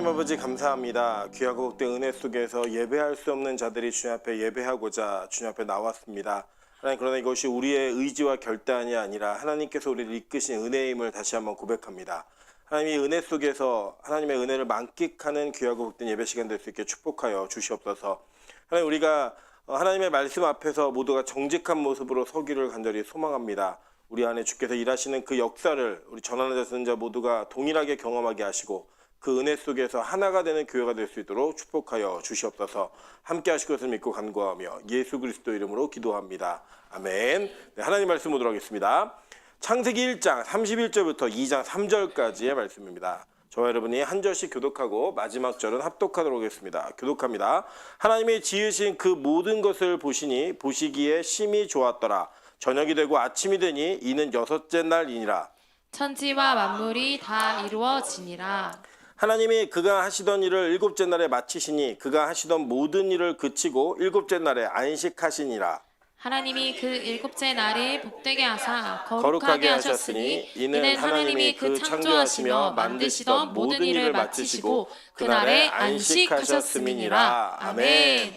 하나님 아버지 감사합니다. 귀하고 복된 은혜 속에서 예배할 수 없는 자들이 주님 앞에 예배하고자 주님 앞에 나왔습니다. 하나님, 그러나 이것이 우리의 의지와 결단이 아니라 하나님께서 우리를 이끄신 은혜임을 다시 한번 고백합니다. 하나님의 은혜 속에서 하나님의 은혜를 만끽하는 귀하고 복된 예배 시간 될 수 있게 축복하여 주시옵소서. 하나님, 우리가 하나님의 말씀 앞에서 모두가 정직한 모습으로 서기를 간절히 소망합니다. 우리 안에 주께서 일하시는 그 역사를 우리 전하는 자선자 모두가 동일하게 경험하게 하시고 그 은혜 속에서 하나가 되는 교회가 될 수 있도록 축복하여 주시옵소서. 함께 하실 것을 믿고 간구하며 예수 그리스도 이름으로 기도합니다. 아멘. 네, 하나님 말씀 보도록 하겠습니다. 창세기 1장 31절부터 2장 3절까지의 말씀입니다. 저와 여러분이 한 절씩 교독하고 마지막 절은 합독하도록 하겠습니다. 교독합니다. 하나님이 지으신 그 모든 것을 보시니 보시기에 심히 좋았더라. 저녁이 되고 아침이 되니 이는 여섯째 날이니라. 천지와 만물이 다 이루어지니라. 하나님이 그가 하시던 일을 일곱째 날에 마치시니 그가 하시던 모든 일을 그치고 일곱째 날에 안식하시니라. 하나님이 그 일곱째 날에 복되게 하사 거룩하게 하셨으니 이는 하나님이 그 창조하시며 만드시던 모든 일을 마치시고 그날에 안식하셨음이니라. 아멘.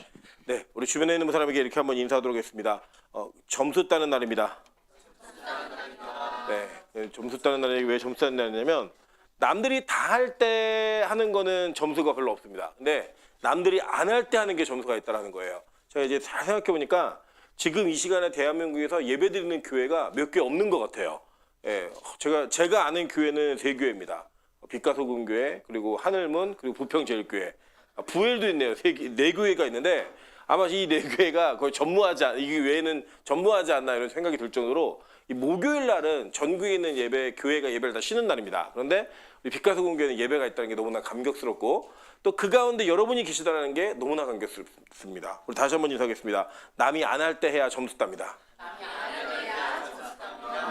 네, 우리 주변에 있는 사람에게 이렇게 한번 인사하도록 하겠습니다. 점수 따는 날입니다. 네, 점수 따는 날이 왜 점수 따는 날이냐면 남들이 다 할 때 하는 거는 점수가 별로 없습니다. 근데 남들이 안 할 때 하는 게 점수가 있다는 거예요. 제가 이제 잘 생각해 보니까 지금 이 시간에 대한민국에서 예배드리는 교회가 몇 개 없는 것 같아요. 예, 제가 아는 교회는 3교회입니다. 빛가소금교회, 그리고 하늘문, 그리고 부평제일교회. 부엘도 있네요. 4교회가 있는데 아마 이 4교회가 거의 이 외에는 전무하지 않나 이런 생각이 들 정도로 이 목요일 날은 전국에 있는 교회가 예배를 다 쉬는 날입니다. 그런데 우리 빛가소금교회는 예배가 있다는 게 너무나 감격스럽고 또 그 가운데 여러분이 계시다는 게 너무나 감격스럽습니다. 우리 다시 한번 인사하겠습니다. 남이 안 할 때 해야 점수 땁니다.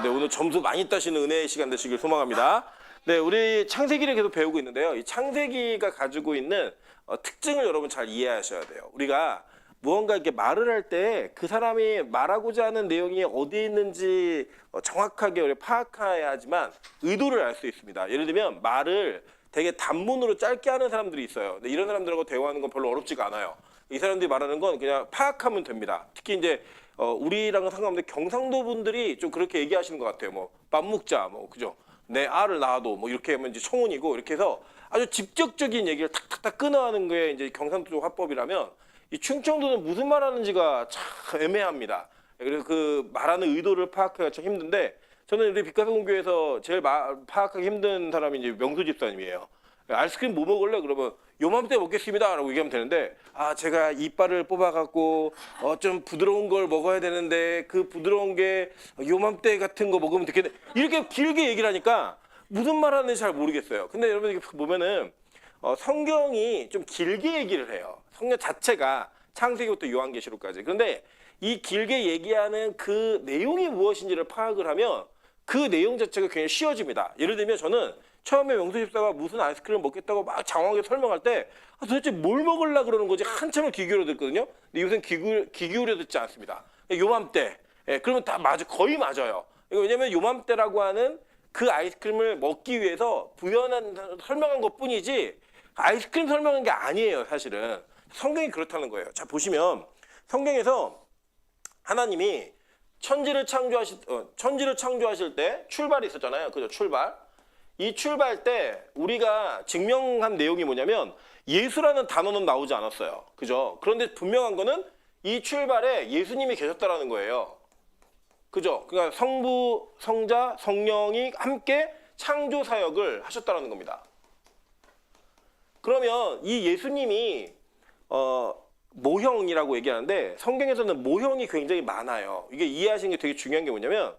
네, 오늘 점수 많이 따시는 은혜의 시간 되시길 소망합니다. 네, 우리 창세기를 계속 배우고 있는데요. 이 창세기가 가지고 있는 특징을 여러분 잘 이해하셔야 돼요. 우리가 무언가 이렇게 말을 할 때 그 사람이 말하고자 하는 내용이 어디에 있는지 정확하게 우리 파악해야 하지만 의도를 알 수 있습니다. 예를 들면 말을 되게 단문으로 짧게 하는 사람들이 있어요. 근데 이런 사람들하고 대화하는 건 별로 어렵지가 않아요. 이 사람들이 말하는 건 그냥 파악하면 됩니다. 특히 이제 우리랑은 상관없는데 경상도 분들이 좀 그렇게 얘기하시는 것 같아요. 뭐 밥 먹자, 뭐 그죠? 내 알을 낳아도 뭐 이렇게 하면 이제 청혼이고 이렇게 해서 아주 직접적인 얘기를 탁탁탁 끊어가는 게 이제 경상도 쪽 화법이라면 이 충청도는 무슨 말하는지가 참 애매합니다. 그래서 그 말하는 의도를 파악하기가 참 힘든데 저는 우리 빛가소금교회에서 제일 파악하기 힘든 사람이 이제 명수 집사님이에요. 아이스크림 뭐 먹을래? 그러면 요맘때 먹겠습니다 라고 얘기하면 되는데 제가 이빨을 뽑아갖고 좀 부드러운 걸 먹어야 되는데 그 부드러운 게 요맘때 같은 거 먹으면 되겠네 이렇게 길게 얘기를 하니까 무슨 말 하는지 잘 모르겠어요. 근데 여러분 이렇게 보면은 성경이 좀 길게 얘기를 해요. 성경 자체가 창세기부터 요한계시록까지. 그런데 이 길게 얘기하는 그 내용이 무엇인지를 파악을 하면 그 내용 자체가 굉장히 쉬워집니다. 예를 들면 저는 처음에 명수 집사가 무슨 아이스크림을 먹겠다고 막 장황하게 설명할 때 도대체 뭘 먹으려고 그러는 거지 한참을 귀 기울여 듣거든요. 근데 요새는 귀 기울여 듣지 않습니다. 요맘때. 그러면 다 거의 맞아요. 왜냐면 요맘때라고 하는 그 아이스크림을 먹기 위해서 설명한 것 뿐이지 아이스크림 설명한 게 아니에요. 사실은 성경이 그렇다는 거예요. 자, 보시면 성경에서 하나님이 천지를 창조하실 때 출발이 있었잖아요. 그죠? 출발. 이 출발 때 우리가 증명한 내용이 뭐냐면 예수라는 단어는 나오지 않았어요. 그죠? 그런데 분명한 거는 이 출발에 예수님이 계셨다라는 거예요. 그죠? 그러니까 성부, 성자, 성령이 함께 창조 사역을 하셨다라는 겁니다. 그러면 이 예수님이 모형이라고 얘기하는데 성경에서는 모형이 굉장히 많아요. 이게 이해하시는 게 되게 중요한 게 뭐냐면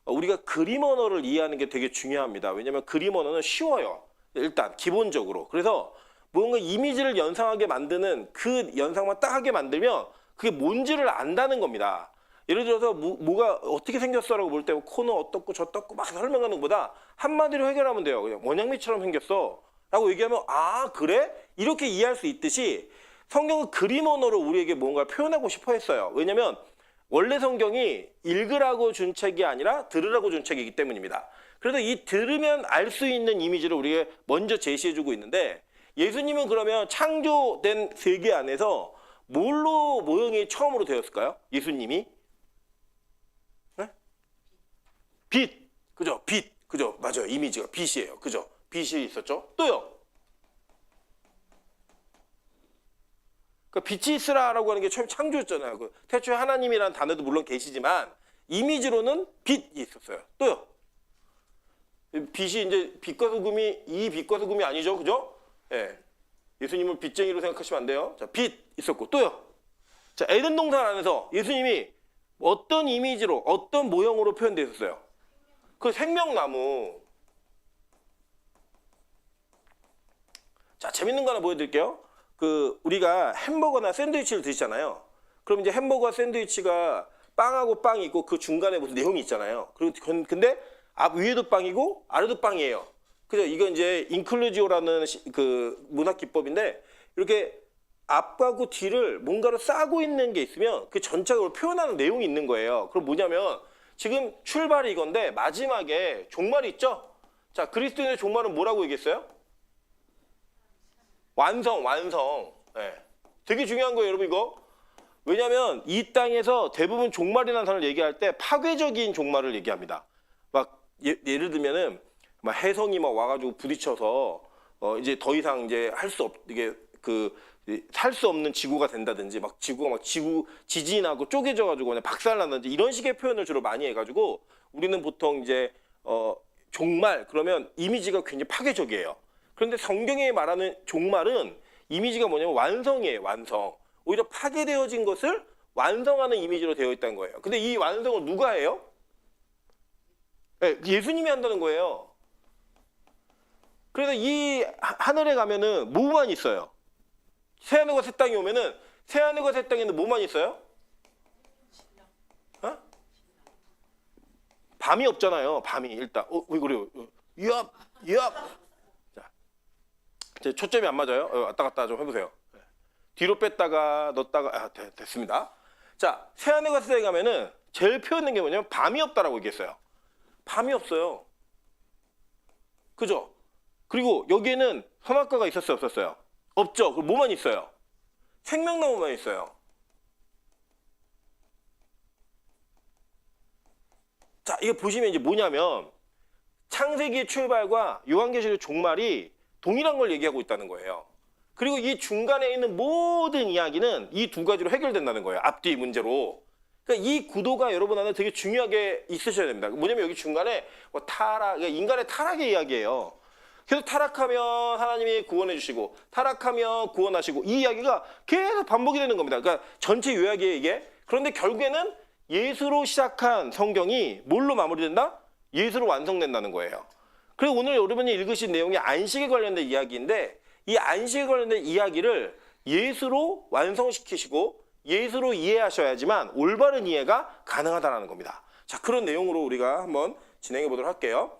우리가 그림 언어를 이해하는 게 되게 중요합니다. 왜냐하면 그림 언어는 쉬워요. 일단 기본적으로. 그래서 뭔가 이미지를 연상하게 만드는 그 연상만 딱 하게 만들면 그게 뭔지를 안다는 겁니다. 예를 들어서 뭐가 어떻게 생겼어라고 볼 때 코는 어떻고 저떻고 막 설명하는 것보다 한마디로 해결하면 돼요. 그냥 원양미처럼 생겼어 라고 얘기하면 그래? 이렇게 이해할 수 있듯이 성경은 그림 언어로 우리에게 뭔가를 표현하고 싶어 했어요. 왜냐하면 원래 성경이 읽으라고 준 책이 아니라 들으라고 준 책이기 때문입니다. 그래서 이 들으면 알 수 있는 이미지를 우리에게 먼저 제시해주고 있는데 예수님은 그러면 창조된 세계 안에서 뭘로 모형이 처음으로 되었을까요? 예수님이? 네? 빛. 그죠? 빛. 그죠? 맞아요. 이미지가 빛이에요. 그죠? 빛이 있었죠? 또요. 그러니까 빛이 있으라라고 하는 게 처음 창조였잖아요. 그 태초에 하나님이라는 단어도 물론 계시지만 이미지로는 빛이 있었어요. 또요. 빛이 이제 빛과 소금이 이 빛과 소금이 아니죠. 그죠? 예. 예수님을 빛쟁이로 생각하시면 안 돼요. 자, 빛 있었고 또요. 자, 에덴 동산 안에서 예수님이 어떤 이미지로 어떤 모형으로 표현되어 있었어요? 그 생명나무. 자, 재밌는 거 하나 보여드릴게요. 그 우리가 햄버거나 샌드위치를 드시잖아요. 그럼 이제 햄버거 샌드위치가 빵하고 빵이 있고 그 중간에 무슨 내용이 있잖아요. 그리고 근데 앞 위에도 빵이고 아래도 빵이에요. 그죠? 이거 이제 인클루지오라는 그 문학 기법인데 이렇게 앞하고 뒤를 뭔가로 싸고 있는 게 있으면 그 전체적으로 표현하는 내용이 있는 거예요. 그럼 뭐냐면 지금 출발이 이건데 마지막에 종말이 있죠? 자, 그리스도인의 종말은 뭐라고 얘기했어요? 완성. 네. 되게 중요한 거예요, 여러분 이거. 왜냐하면 이 땅에서 대부분 종말이라는 단어를 얘기할 때 파괴적인 종말을 얘기합니다. 막 예를 들면은 막 해성이 막 와가지고 부딪혀서 이제 더 이상 이제 할 수 이게 그 살 수 없는 지구가 된다든지 막 지구가 막 지진이 나고 쪼개져가지고 그냥 박살난다든지 이런 식의 표현을 주로 많이 해가지고 우리는 보통 이제 종말 그러면 이미지가 굉장히 파괴적이에요. 그런데 성경에 말하는 종말은 이미지가 뭐냐면 완성이에요. 완성. 오히려 파괴되어진 것을 완성하는 이미지로 되어 있다는 거예요. 근데 이 완성을 누가 해요? 네, 예수님이 한다는 거예요. 그래서 이 하늘에 가면은 뭐만 있어요? 새하늘과 새 땅이 오면은 새하늘과 새 땅에는 뭐만 있어요? 어? 밤이 없잖아요. 밤이 일단 왜 그래요? 얍. 자, 초점이 안 맞아요. 왔다 갔다 좀 해보세요. 뒤로 뺐다가 넣었다가 됐습니다. 자, 새하늘과 새 땅에 가면은 제일 표현된 게 뭐냐면 밤이 없다라고 얘기했어요. 밤이 없어요. 그죠? 그리고 여기에는 선악과가 있었어요, 없었어요? 없죠. 그럼 뭐만 있어요? 생명나무만 있어요. 자, 이거 보시면 이제 뭐냐면 창세기의 출발과 요한계시록의 종말이 동일한 걸 얘기하고 있다는 거예요. 그리고 이 중간에 있는 모든 이야기는 이 두 가지로 해결된다는 거예요. 앞뒤 문제로. 그러니까 이 구도가 여러분 안에 되게 중요하게 있으셔야 됩니다. 뭐냐면 여기 중간에 뭐 타락, 그러니까 인간의 타락의 이야기예요. 계속 타락하면 하나님이 구원해 주시고 타락하면 구원하시고 이 이야기가 계속 반복이 되는 겁니다. 그러니까 전체 요약이에요 이게. 그런데 결국에는 예수로 시작한 성경이 뭘로 마무리된다? 예수로 완성된다는 거예요. 그리고 오늘 여러분이 읽으신 내용이 안식에 관련된 이야기인데 이 안식에 관련된 이야기를 예수로 완성시키시고 예수로 이해하셔야지만 올바른 이해가 가능하다는 겁니다. 자, 그런 내용으로 우리가 한번 진행해 보도록 할게요.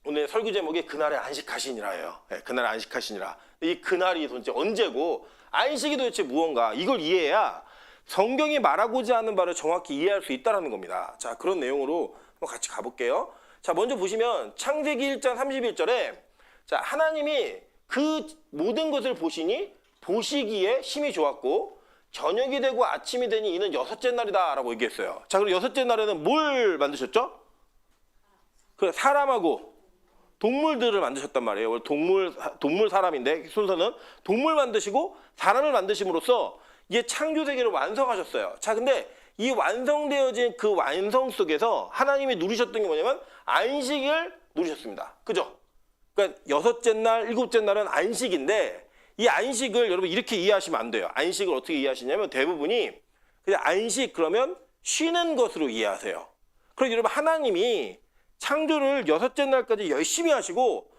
오늘 설교 제목이 그날에 안식하시니라예요. 네, 그날에 안식하시니라. 이 그날이 도대체 언제고 안식이 도대체 무언가 이걸 이해해야 성경이 말하고자 하는 바를 정확히 이해할 수 있다는 겁니다. 자, 그런 내용으로 한번 같이 가볼게요. 자, 먼저 보시면 창세기 1장 31절에 자, 하나님이 그 모든 것을 보시니 보시기에 심히 좋았고 저녁이 되고 아침이 되니 이는 여섯째 날이다 라고 얘기했어요. 자, 그럼 여섯째 날에는 뭘 만드셨죠? 그 사람하고 동물들을 만드셨단 말이에요. 동물 사람인데 순서는 동물 만드시고 사람을 만드심으로써 이게 창조 세계를 완성하셨어요. 자, 근데 이 완성되어진 그 완성 속에서 하나님이 누리셨던 게 뭐냐면 안식을 누리셨습니다. 그죠? 그러니까 여섯째 날, 일곱째 날은 안식인데 이 안식을 여러분 이렇게 이해하시면 안 돼요. 안식을 어떻게 이해하시냐면 대부분이 그냥 안식 그러면 쉬는 것으로 이해하세요. 그럼 여러분 하나님이 창조를 여섯째 날까지 열심히 하시고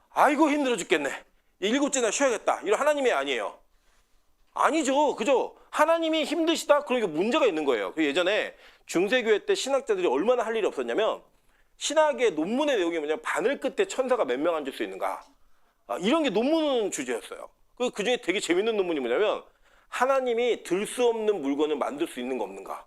아이고 힘들어 죽겠네. 일곱째 날 쉬어야겠다. 이런 하나님이 아니에요. 아니죠. 그죠? 하나님이 힘드시다? 그러니까 문제가 있는 거예요. 예전에 중세교회 때 신학자들이 얼마나 할 일이 없었냐면 신학의 논문의 내용이 뭐냐면 바늘 끝에 천사가 몇 명 앉을 수 있는가. 이런 게 논문 주제였어요. 그 중에 되게 재밌는 논문이 뭐냐면 하나님이 들 수 없는 물건을 만들 수 있는 거 없는가.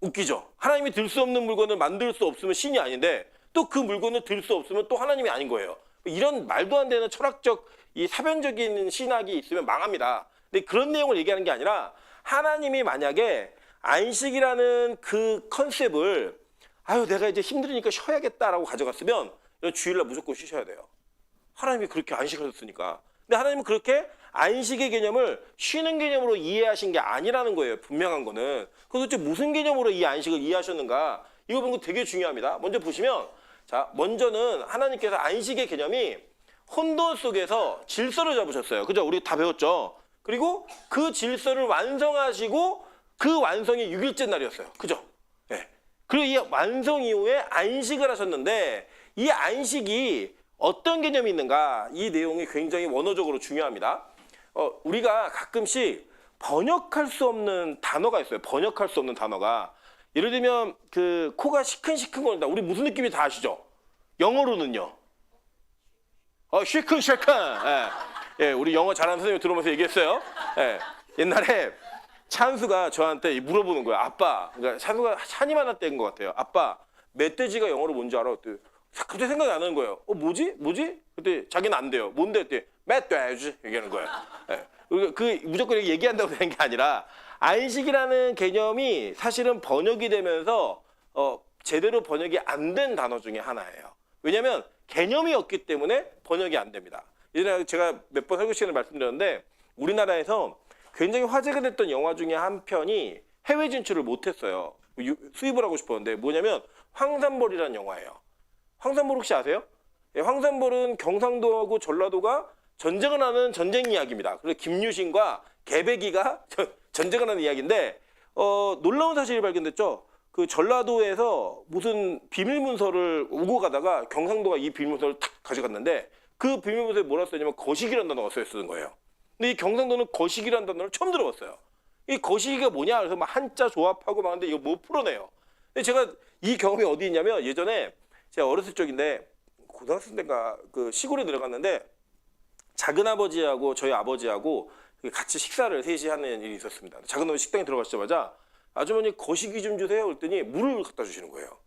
웃기죠? 하나님이 들 수 없는 물건을 만들 수 없으면 신이 아닌데 또 그 물건을 들 수 없으면 또 하나님이 아닌 거예요. 이런 말도 안 되는 철학적 이 사변적인 신학이 있으면 망합니다. 근데 그런 내용을 얘기하는 게 아니라 하나님이 만약에 안식이라는 그 컨셉을 아유 내가 이제 힘들으니까 쉬어야겠다라고 가져갔으면 이런 주일날 무조건 쉬셔야 돼요. 하나님이 그렇게 안식하셨으니까. 근데 하나님은 그렇게 안식의 개념을 쉬는 개념으로 이해하신 게 아니라는 거예요. 분명한 거는. 그래서 도대체 무슨 개념으로 이 안식을 이해하셨는가? 이거 보는 거 되게 중요합니다. 먼저 보시면 자 먼저는 하나님께서 안식의 개념이 혼돈 속에서 질서를 잡으셨어요. 그죠? 우리 다 배웠죠? 그리고 그 질서를 완성하시고 그 완성이 6일째 날이었어요. 그죠? 네. 그리고 이 완성 이후에 안식을 하셨는데 이 안식이 어떤 개념이 있는가? 이 내용이 굉장히 원어적으로 중요합니다. 우리가 가끔씩 번역할 수 없는 단어가 있어요. 번역할 수 없는 단어가. 예를 들면 그 코가 시큰시큰 거린다. 우리 무슨 느낌인지 다 아시죠? 영어로는요. 시큰시큰. 예, 우리 영어 잘하는 선생님이 들어오면서 얘기했어요. 예, 옛날에 찬수가 저한테 물어보는 거예요. 아빠, 그러니까 찬수가 한이 많을 때인 것 같아요. 아빠, 멧돼지가 영어로 뭔지 알아? 그때 갑자기 생각이 안 나는 거예요. 뭐지? 그때 자기는 안 돼요. 뭔데? 그때 멧돼지 얘기하는 거예요. 예, 그 무조건 얘기한다고 되는 게 아니라 안식이라는 개념이 사실은 번역이 되면서 제대로 번역이 안 된 단어 중에 하나예요. 왜냐하면 개념이 없기 때문에 번역이 안 됩니다. 예전에 제가 몇 번 설교 시간에 말씀드렸는데 우리나라에서 굉장히 화제가 됐던 영화 중에 한 편이 해외 진출을 못했어요. 수입을 하고 싶었는데 뭐냐면 황산벌이라는 영화예요. 황산벌 혹시 아세요? 예, 황산벌은 경상도하고 전라도가 전쟁을 하는 전쟁 이야기입니다. 그래서 김유신과 개배기가 전쟁을 하는 이야기인데 놀라운 사실이 발견됐죠. 그 전라도에서 무슨 비밀 문서를 오고 가다가 경상도가 이 비밀 문서를 탁 가져갔는데 그 비밀 문서에 뭐라 써있냐면 거시기라는 단어가 써있는 거예요. 근데 이 경상도는 거시기라는 단어를 처음 들어봤어요. 이 거시기가 뭐냐? 그래서 막 한자 조합하고 막 하는데 이거 못 풀어내요. 근데 제가 이 경험이 어디 있냐면 예전에 제가 어렸을 적인데 고등학생 때인가 그 시골에 들어갔는데 작은 아버지하고 저희 아버지하고 같이 식사를 셋이 하는 일이 있었습니다. 작은 아버지 식당에 들어가시자마자 아주머니 거시기 좀 주세요. 그랬더니 물을 갖다 주시는 거예요.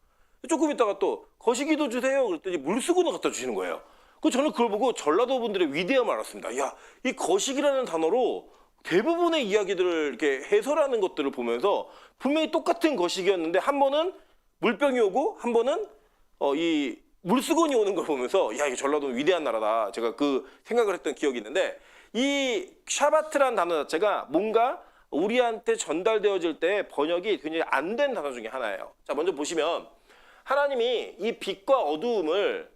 조금 있다가 또 거시기도 주세요. 그랬더니 물수건을 갖다 주시는 거예요. 저는 그걸 보고 전라도 분들의 위대함을 알았습니다. 야, 이 거시기라는 단어로 대부분의 이야기들을 이렇게 해설하는 것들을 보면서 분명히 똑같은 거시기였는데 한 번은 물병이 오고 한 번은 이 물수건이 오는 걸 보면서 야, 이 전라도는 위대한 나라다. 제가 그 생각을 했던 기억이 있는데 이 샤바트라는 단어 자체가 뭔가 우리한테 전달되어질 때 번역이 굉장히 안 된 단어 중에 하나예요. 자, 먼저 보시면 하나님이 이 빛과 어두움을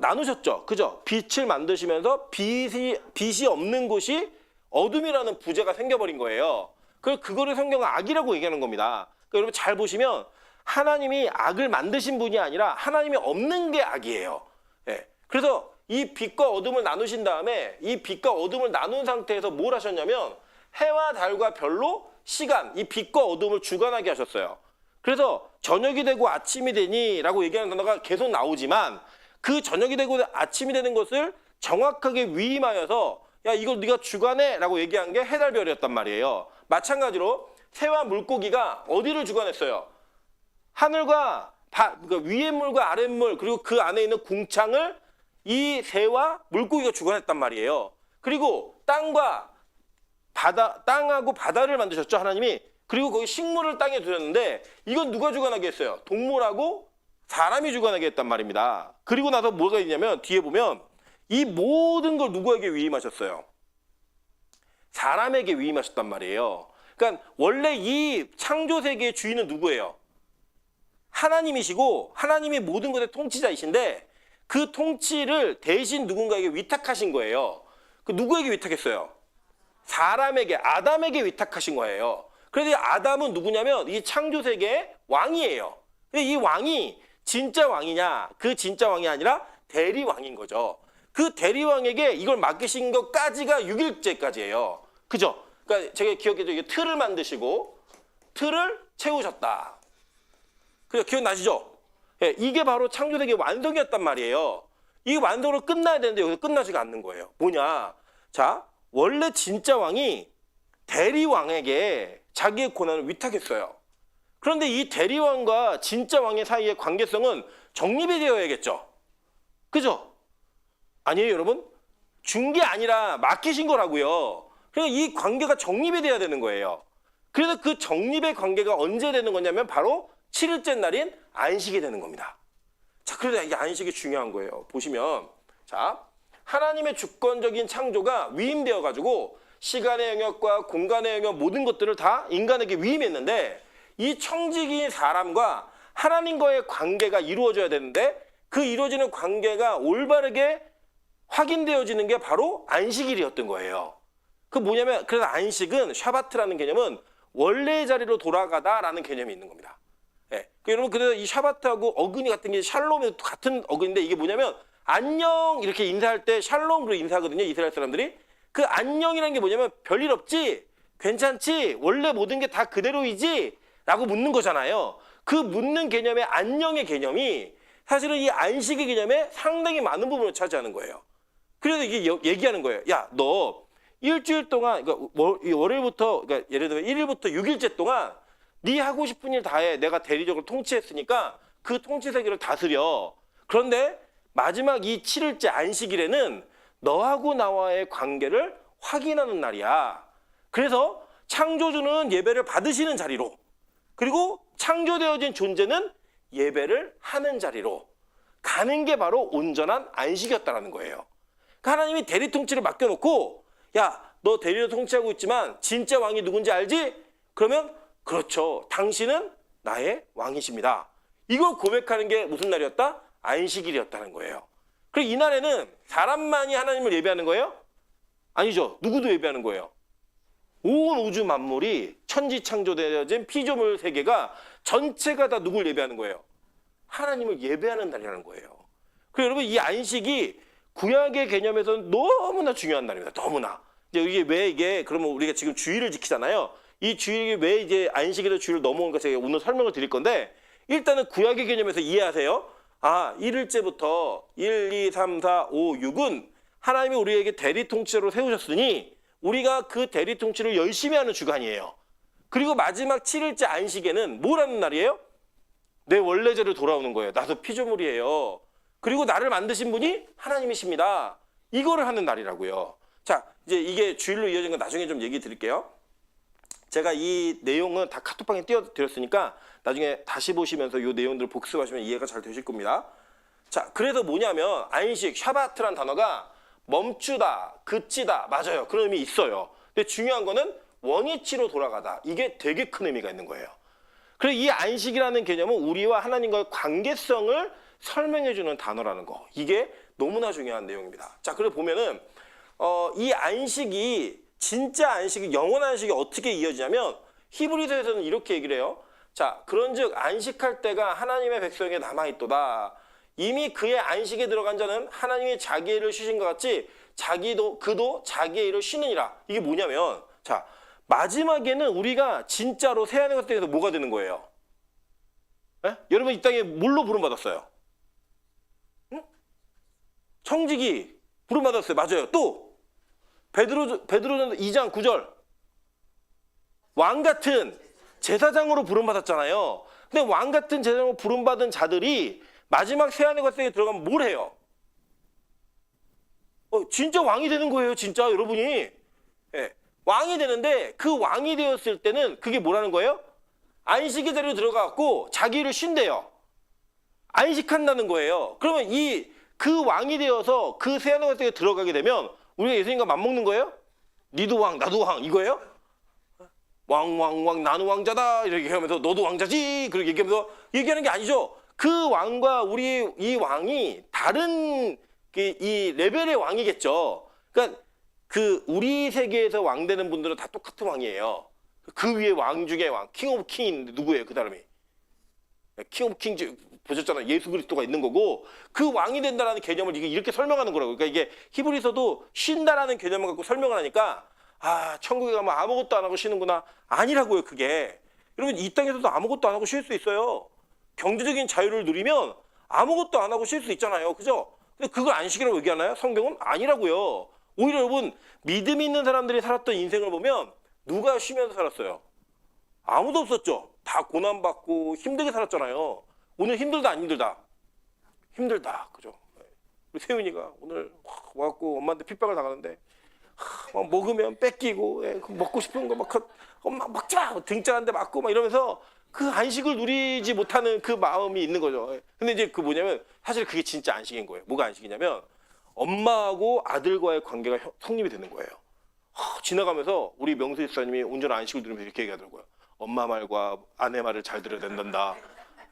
나누셨죠. 그죠? 빛을 만드시면서 빛이 없는 곳이 어둠이라는 부제가 생겨버린 거예요. 그거를 성경은 악이라고 얘기하는 겁니다. 그러니까 여러분 잘 보시면 하나님이 악을 만드신 분이 아니라 하나님이 없는 게 악이에요. 예. 그래서 이 빛과 어둠을 나누신 다음에 이 빛과 어둠을 나눈 상태에서 뭘 하셨냐면 해와 달과 별로 시간, 이 빛과 어둠을 주관하게 하셨어요. 그래서 저녁이 되고 아침이 되니 라고 얘기하는 단어가 계속 나오지만 그 저녁이 되고 아침이 되는 것을 정확하게 위임하여서 야 이걸 네가 주관해 라고 얘기한 게 해달별이었단 말이에요. 마찬가지로 새와 물고기가 어디를 주관했어요? 하늘과 그러니까 위의 물과 아랫 물 그리고 그 안에 있는 궁창을 이 새와 물고기가 주관했단 말이에요. 그리고 땅하고 바다를 만드셨죠 하나님이. 그리고 거기 식물을 땅에 두셨는데 이건 누가 주관하게 했어요? 동물하고 사람이 주관하게 했단 말입니다. 그리고 나서 뭐가 있냐면 뒤에 보면 이 모든 걸 누구에게 위임하셨어요? 사람에게 위임하셨단 말이에요. 그러니까 원래 이 창조 세계의 주인은 누구예요? 하나님이시고 하나님이 모든 것의 통치자이신데 그 통치를 대신 누군가에게 위탁하신 거예요. 그 누구에게 위탁했어요? 사람에게, 아담에게 위탁하신 거예요. 그래서 이 아담은 누구냐면 이 창조 세계의 왕이에요. 근데 이 왕이 진짜 왕이냐? 그 진짜 왕이 아니라 대리왕인 거죠. 그 대리왕에게 이걸 맡기신 것까지가 6일째까지예요. 그죠? 그러니까 제가 기억해줘. 이게 틀을 만드시고 틀을 채우셨다. 그죠? 기억나시죠? 예, 이게 바로 창조세계의 완성이었단 말이에요. 이 완성으로 끝나야 되는데 여기서 끝나지가 않는 거예요. 뭐냐? 자, 원래 진짜 왕이 대리왕에게 자기의 권한을 위탁했어요. 그런데 이 대리왕과 진짜 왕의 사이의 관계성은 정립이 되어야겠죠. 그죠? 아니에요, 여러분? 준 게 아니라 맡기신 거라고요. 그러니까 이 관계가 정립이 돼야 되는 거예요. 그래서 그 정립의 관계가 언제 되는 거냐면 바로 7일째 날인 안식이 되는 겁니다. 자, 그래서 이게 안식이 중요한 거예요. 보시면 자, 하나님의 주권적인 창조가 위임되어 가지고 시간의 영역과 공간의 영역 모든 것들을 다 인간에게 위임했는데 이 청지기인 사람과 하나님과의 관계가 이루어져야 되는데 그 이루어지는 관계가 올바르게 확인되어지는 게 바로 안식일이었던 거예요. 그 뭐냐면 그래서 안식은 샤바트라는 개념은 원래의 자리로 돌아가다라는 개념이 있는 겁니다. 예. 여러분 그래서 이 샤바트하고 어근이 같은 게 샬롬이 같은 어근인데 이게 뭐냐면 안녕 이렇게 인사할 때 샬롬으로 인사하거든요. 이스라엘 사람들이. 그 안녕이라는 게 뭐냐면 별일 없지? 괜찮지? 원래 모든 게 다 그대로이지? 라고 묻는 거잖아요. 그 묻는 개념의 안녕의 개념이 사실은 이 안식의 개념에 상당히 많은 부분을 차지하는 거예요. 그래서 이게 얘기하는 거예요. 야, 너 일주일 동안, 그러니까 월요일부터, 그러니까 예를 들면 1일부터 6일째 동안 네 하고 싶은 일 다 해. 내가 대리적으로 통치했으니까 그 통치 세계를 다스려. 그런데 마지막 이 7일째 안식일에는 너하고 나와의 관계를 확인하는 날이야. 그래서 창조주는 예배를 받으시는 자리로, 그리고 창조되어진 존재는 예배를 하는 자리로 가는 게 바로 온전한 안식이었다는 거예요. 하나님이 대리 통치를 맡겨놓고 야, 너 대리로 통치하고 있지만 진짜 왕이 누군지 알지? 그러면 그렇죠. 당신은 나의 왕이십니다. 이걸 고백하는 게 무슨 날이었다? 안식일이었다는 거예요. 그리고 이날에는 사람만이 하나님을 예배하는 거예요? 아니죠. 누구도 예배하는 거예요. 온 우주 만물이 천지창조되어진 피조물 세계가 전체가 다 누굴 예배하는 거예요? 하나님을 예배하는 날이라는 거예요. 그리고 여러분 이 안식이 구약의 개념에서는 너무나 중요한 날입니다. 너무나. 이제 이게 그러면 우리가 지금 주일을 지키잖아요. 이 주일이 왜 이제 안식일의 주일을 넘어오는가 제가 오늘 설명을 드릴 건데 일단은 구약의 개념에서 이해하세요. 아, 1일째부터 1, 2, 3, 4, 5, 6은 하나님이 우리에게 대리 통치로 세우셨으니 우리가 그 대리 통치를 열심히 하는 주간이에요. 그리고 마지막 7일째 안식에는 뭘 하는 날이에요? 내 원래대로 돌아오는 거예요. 나도 피조물이에요. 그리고 나를 만드신 분이 하나님이십니다. 이거를 하는 날이라고요. 자, 이제 이게 주일로 이어진 건 나중에 좀 얘기 드릴게요. 제가 이 내용은 다 카톡방에 띄워드렸으니까 나중에 다시 보시면서 이 내용들을 복습하시면 이해가 잘 되실 겁니다. 자, 그래서 뭐냐면 안식, 샤바트란 단어가 멈추다, 그치다, 맞아요. 그런 의미 있어요. 근데 중요한 거는 원위치로 돌아가다. 이게 되게 큰 의미가 있는 거예요. 그래서 이 안식이라는 개념은 우리와 하나님과의 관계성을 설명해주는 단어라는 거. 이게 너무나 중요한 내용입니다. 자, 그래서 보면은 이 안식이 진짜 안식이 영원한 안식이 어떻게 이어지냐면 히브리서에서는 이렇게 얘기를 해요. 자, 그런즉 안식할 때가 하나님의 백성에게 남아있도다. 이미 그의 안식에 들어간 자는 하나님이 자기의 일을 쉬신 것 같이 그도 자기의 일을 쉬느니라. 이게 뭐냐면 자, 마지막에는 우리가 진짜로 새하늘 같은 데서 뭐가 되는 거예요? 에? 여러분 이 땅에 뭘로 부름받았어요? 응? 청지기 부름받았어요. 맞아요. 또 베드로전서 2장 9절 왕 같은 제사장으로 부름받았잖아요. 근데 왕 같은 제사장으로 부름받은 자들이 마지막 새하늘 같은 데 들어가면 뭘 해요? 진짜 왕이 되는 거예요. 진짜 여러분이. 예. 왕이 되는데 그 왕이 되었을 때는 그게 뭐라는 거예요? 안식의 자리로 들어가고 자기 일을 쉰대요. 안식한다는 거예요. 그러면 그 왕이 되어서 그 새하늘 같은 데 들어가게 되면 우리가 예수님과 맞먹는 거예요? 니도 왕, 나도 왕 이거예요? 왕 나는 왕자다 이렇게 하면서 너도 왕자지 그렇게 얘기하면서 얘기하는 게 아니죠. 그 왕과 이 왕이 다른 이 레벨의 왕이겠죠. 그러니까 그 우리 세계에서 왕 되는 분들은 다 똑같은 왕이에요. 그 위에 왕 중에 왕, 킹 오브 킹인데 누구예요? 그 사람이? 킹 오브 킹 보셨잖아요. 예수 그리스도가 있는 거고 그 왕이 된다라는 개념을 이렇게 설명하는 거라고. 그러니까 이게 히브리서도 쉰다라는 개념을 갖고 설명을 하니까 아, 천국에 가면 아무것도 안 하고 쉬는구나. 아니라고요, 그게. 여러분 이 땅에서도 아무것도 안 하고 쉴 수 있어요. 경제적인 자유를 누리면 아무것도 안 하고 쉴 수 있잖아요. 그죠? 근데 그걸 안식이라고 얘기하나요? 성경은 아니라고요. 오히려 여러분 믿음이 있는 사람들이 살았던 인생을 보면 누가 쉬면서 살았어요? 아무도 없었죠. 다 고난받고 힘들게 살았잖아요. 오늘 힘들다 안 힘들다? 힘들다. 그죠? 우리 세윤이가 오늘 와갖고 엄마한테 핍박을 당하는데 막 먹으면 뺏기고 먹고 싶은 거 막 엄마 먹지 마 등짝 한 대 맞고 막 이러면서 그 안식을 누리지 못하는 그 마음이 있는 거죠. 근데 이제 그 뭐냐면 사실 그게 진짜 안식인 거예요. 뭐가 안식이냐면 엄마하고 아들과의 관계가 성립이 되는 거예요. 지나가면서 우리 명수 집사님이 온전한 안식을 누리면서 이렇게 얘기하더라고요. 엄마 말과 아내 말을 잘 들어야 된단다.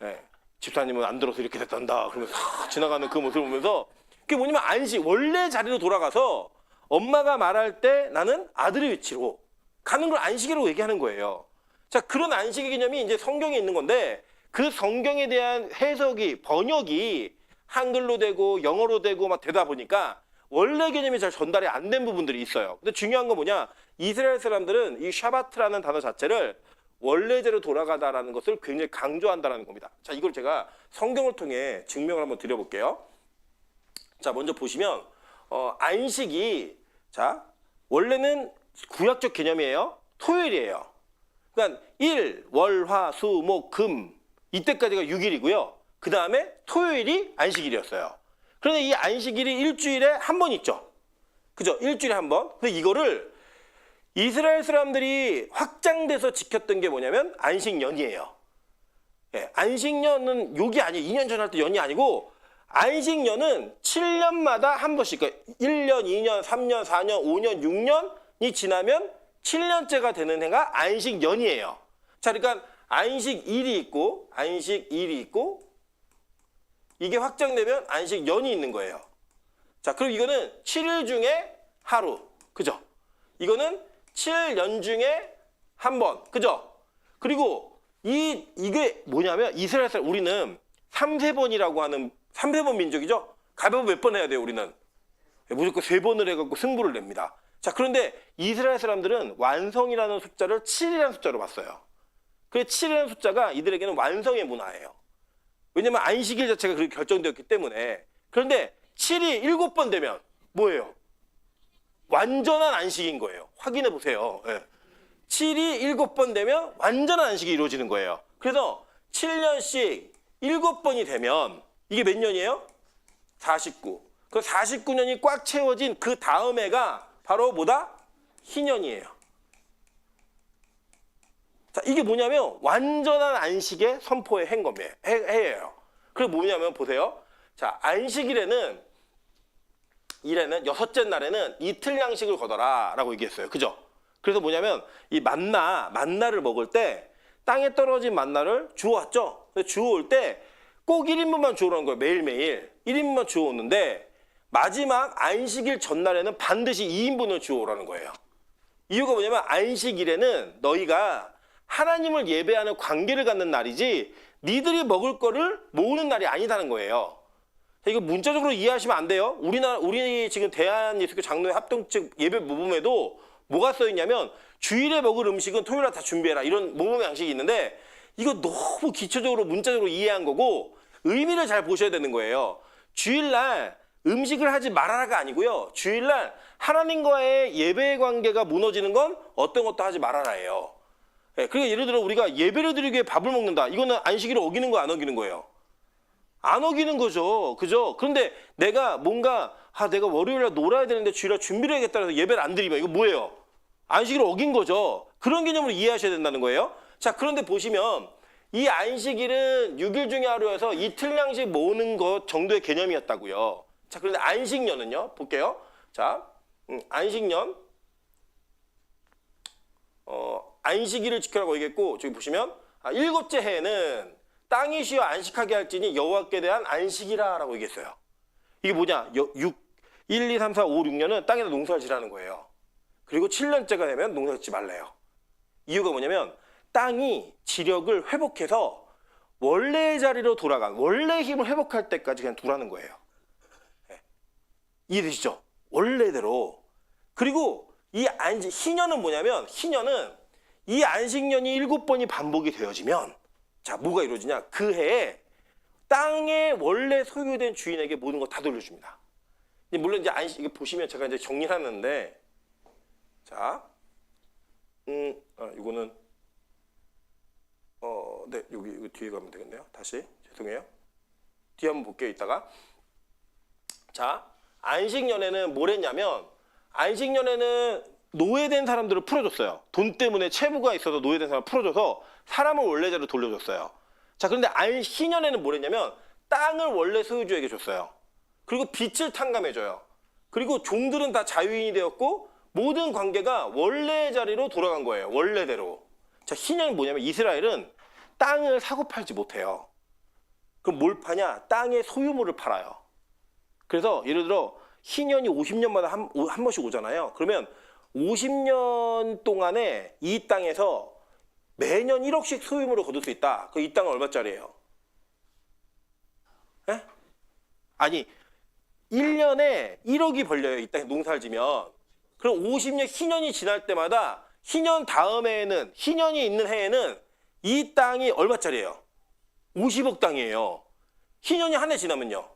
예, 집사님은 안 들어서 이렇게 됐단다. 그러면서 지나가는 그 모습을 보면서 그게 뭐냐면 안식, 원래 자리로 돌아가서 엄마가 말할 때 나는 아들의 위치로 가는 걸 안식이라고 얘기하는 거예요. 자, 그런 안식의 개념이 이제 성경에 있는 건데 그 성경에 대한 해석이, 번역이 한글로 되고 영어로 되고 막 되다 보니까 원래 개념이 잘 전달이 안 된 부분들이 있어요. 근데 중요한 건 뭐냐? 이스라엘 사람들은 이 샤바트라는 단어 자체를 원래대로 돌아가다라는 것을 굉장히 강조한다는 겁니다. 자, 이걸 제가 성경을 통해 증명을 한번 드려볼게요. 자, 먼저 보시면 안식이 자 원래는 구약적 개념이에요. 토요일이에요. 그러니까 일, 월, 화, 수, 목, 금 이때까지가 6일이고요. 그 다음에 토요일이 안식일이었어요. 그런데 이 안식일이 일주일에 한 번 있죠. 그죠? 일주일에 한 번. 근데 이거를 이스라엘 사람들이 확장돼서 지켰던 게 뭐냐면 안식년이에요. 예, 안식년은 욕이 아니에요. 2년 전에 할 때 연이 아니고 안식년은 7년마다 한 번씩, 그러니까 1년, 2년, 3년, 4년, 5년, 6년이 지나면 7년째가 되는 해가 안식년이에요. 자, 그러니까 안식일이 있고 이게 확장되면 안식년이 있는 거예요. 자, 그럼 이거는 7일 중에 하루, 그죠? 이거는 7년 중에 한 번, 그죠? 그리고 이게 뭐냐면 이스라엘 사람, 우리는 3세번이라고 하는 3세번 민족이죠? 가위바위보 몇 번 해야 돼요, 우리는? 무조건 3번을 해갖고 승부를 냅니다. 자, 그런데 이스라엘 사람들은 완성이라는 숫자를 7이라는 숫자로 봤어요. 그래서 7이라는 숫자가 이들에게는 완성의 문화예요. 왜냐면 안식일 자체가 그렇게 결정되었기 때문에. 그런데 7이 7번 되면 뭐예요? 완전한 안식인 거예요. 확인해 보세요. 예. 7이 7번 되면 완전한 안식이 이루어지는 거예요. 그래서 7년씩 7번이 되면 이게 몇 년이에요? 49. 그 49년이 꽉 채워진 그 다음 해가 바로 뭐다? 희년이에요. 자, 이게 뭐냐면 완전한 안식의 선포의 해예요. 그리고 뭐냐면 보세요. 자, 안식일에는 여섯째 날에는 이틀 양식을 거둬라 라고 얘기했어요. 그죠? 그래서 뭐냐면 이 만나를 먹을 때 땅에 떨어진 만나를 주워왔죠. 주워올 때 꼭 1인분만 주워오는 거예요. 매일매일 1인분만 주워오는데 마지막 안식일 전날에는 반드시 2인분을 주워오라는 거예요. 이유가 뭐냐면 안식일에는 너희가 하나님을 예배하는 관계를 갖는 날이지 니들이 먹을 거를 모으는 날이 아니다는 거예요. 이거 문자적으로 이해하시면 안 돼요. 우리 지금 대한예수교 장로회 합동 측 예배 모범에도 뭐가 써 있냐면 주일에 먹을 음식은 토요일에 다 준비해라 이런 모범의 양식이 있는데 이거 너무 기초적으로 문자적으로 이해한 거고 의미를 잘 보셔야 되는 거예요. 주일날 음식을 하지 말아라가 아니고요. 주일날 하나님과의 예배의 관계가 무너지는 건 어떤 것도 하지 말아라예요. 그러니까 예를 들어 우리가 예배를 드리기 위해 밥을 먹는다. 이거는 안식일을 어기는 거 안 어기는 거예요? 안 어기는 거죠. 그죠? 그런데 내가 뭔가 내가 월요일날 놀아야 되는데 주일날 준비를 해야겠다 해서 예배를 안 드리면 이거 뭐예요? 안식일을 어긴 거죠. 그런 개념으로 이해하셔야 된다는 거예요. 자, 그런데 보시면 이 안식일은 6일 중에 하루여서 이틀 양식 모으는 것 정도의 개념이었다고요. 자, 그런데 안식년은요? 볼게요. 자, 안식년 안식일을 지켜라고 얘기했고 저기 보시면 7째 해에는 땅이 쉬어 안식하게 할지니 여호와께 대한 안식이라 라고 얘기했어요. 이게 뭐냐? 1, 2, 3, 4, 5, 6년은 땅에다 농사를 지라는 거예요. 그리고 7년째가 되면 농사 짓지 말래요. 이유가 뭐냐면 땅이 지력을 회복해서 원래의 자리로 돌아간 원래의 힘을 회복할 때까지 그냥 두라는 거예요. 네. 이해되시죠? 원래대로. 그리고 이 희년은 뭐냐면 희년은 이 안식년이 7번이 반복이 되어지면 자, 뭐가 이루어지냐? 그 해에 땅에 원래 소유된 주인에게 모든 거 다 돌려줍니다. 물론 이제 이거 보시면 제가 이제 정리를 하는데, 자, 이거는 네, 여기 뒤에 가면 되겠네요. 다시 죄송해요. 뒤에 한번 볼게요. 이따가. 자, 안식년에는 뭘 했냐면 안식년에는 노예된 사람들을 풀어줬어요. 돈 때문에 채무가 있어서 노예된 사람을 풀어줘서 사람을 원래대로 돌려줬어요. 자, 그런데 안식년에는 뭘 했냐면 땅을 원래 소유주에게 줬어요. 그리고 빚을 탕감해줘요. 그리고 종들은 다 자유인이 되었고 모든 관계가 원래의 자리로 돌아간 거예요. 원래대로. 자, 희년이 뭐냐면 이스라엘은 땅을 사고 팔지 못해요. 그럼 뭘 파냐? 땅의 소유물을 팔아요. 그래서 예를 들어 희년이 50년마다 한 번씩 오잖아요. 그러면 50년 동안에 이 땅에서 매년 1억씩 소유물을 거둘 수 있다. 그 이 땅은 얼마짜리예요? 에? 아니 1년에 1억이 벌려요. 이 땅에 농사를 지면. 그럼 50년 희년이 지날 때마다 희년 다음에는 희년이 있는 해에는 이 땅이 얼마짜리예요? 50억 땅이에요. 희년이 한 해 지나면요.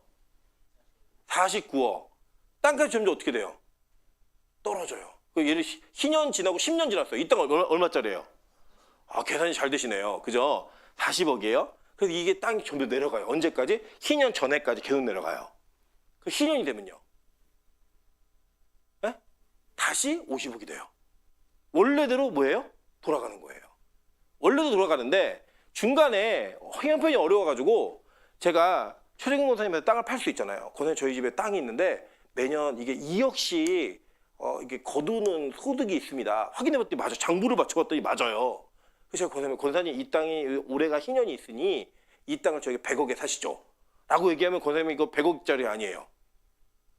49억. 땅값이 점점 어떻게 돼요? 떨어져요. 예를 희년 지나고 10년 지났어요. 이 땅 얼마짜리예요? 아, 계산이 잘 되시네요. 그죠? 40억이에요. 그래서 이게 땅이 점점 내려가요. 언제까지? 희년 전에까지 계속 내려가요. 그 희년이 되면요. 네? 다시 50억이 돼요. 원래대로 뭐예요? 돌아가는 거예요. 원래도 돌아가는데 중간에 형편이 어려워가지고 제가 최재근 권사님한테 땅을 팔 수 있잖아요. 권사님 저희 집에 땅이 있는데 매년 이게 2억씩 이게 거두는 소득이 있습니다. 확인해봤더니 맞아. 장부를 맞춰봤더니 맞아요. 그래서 제가 권사님 이 땅이 올해가 희년이 있으니 이 땅을 저에게 100억에 사시죠. 라고 얘기하면 권사님이 이거 100억짜리 아니에요.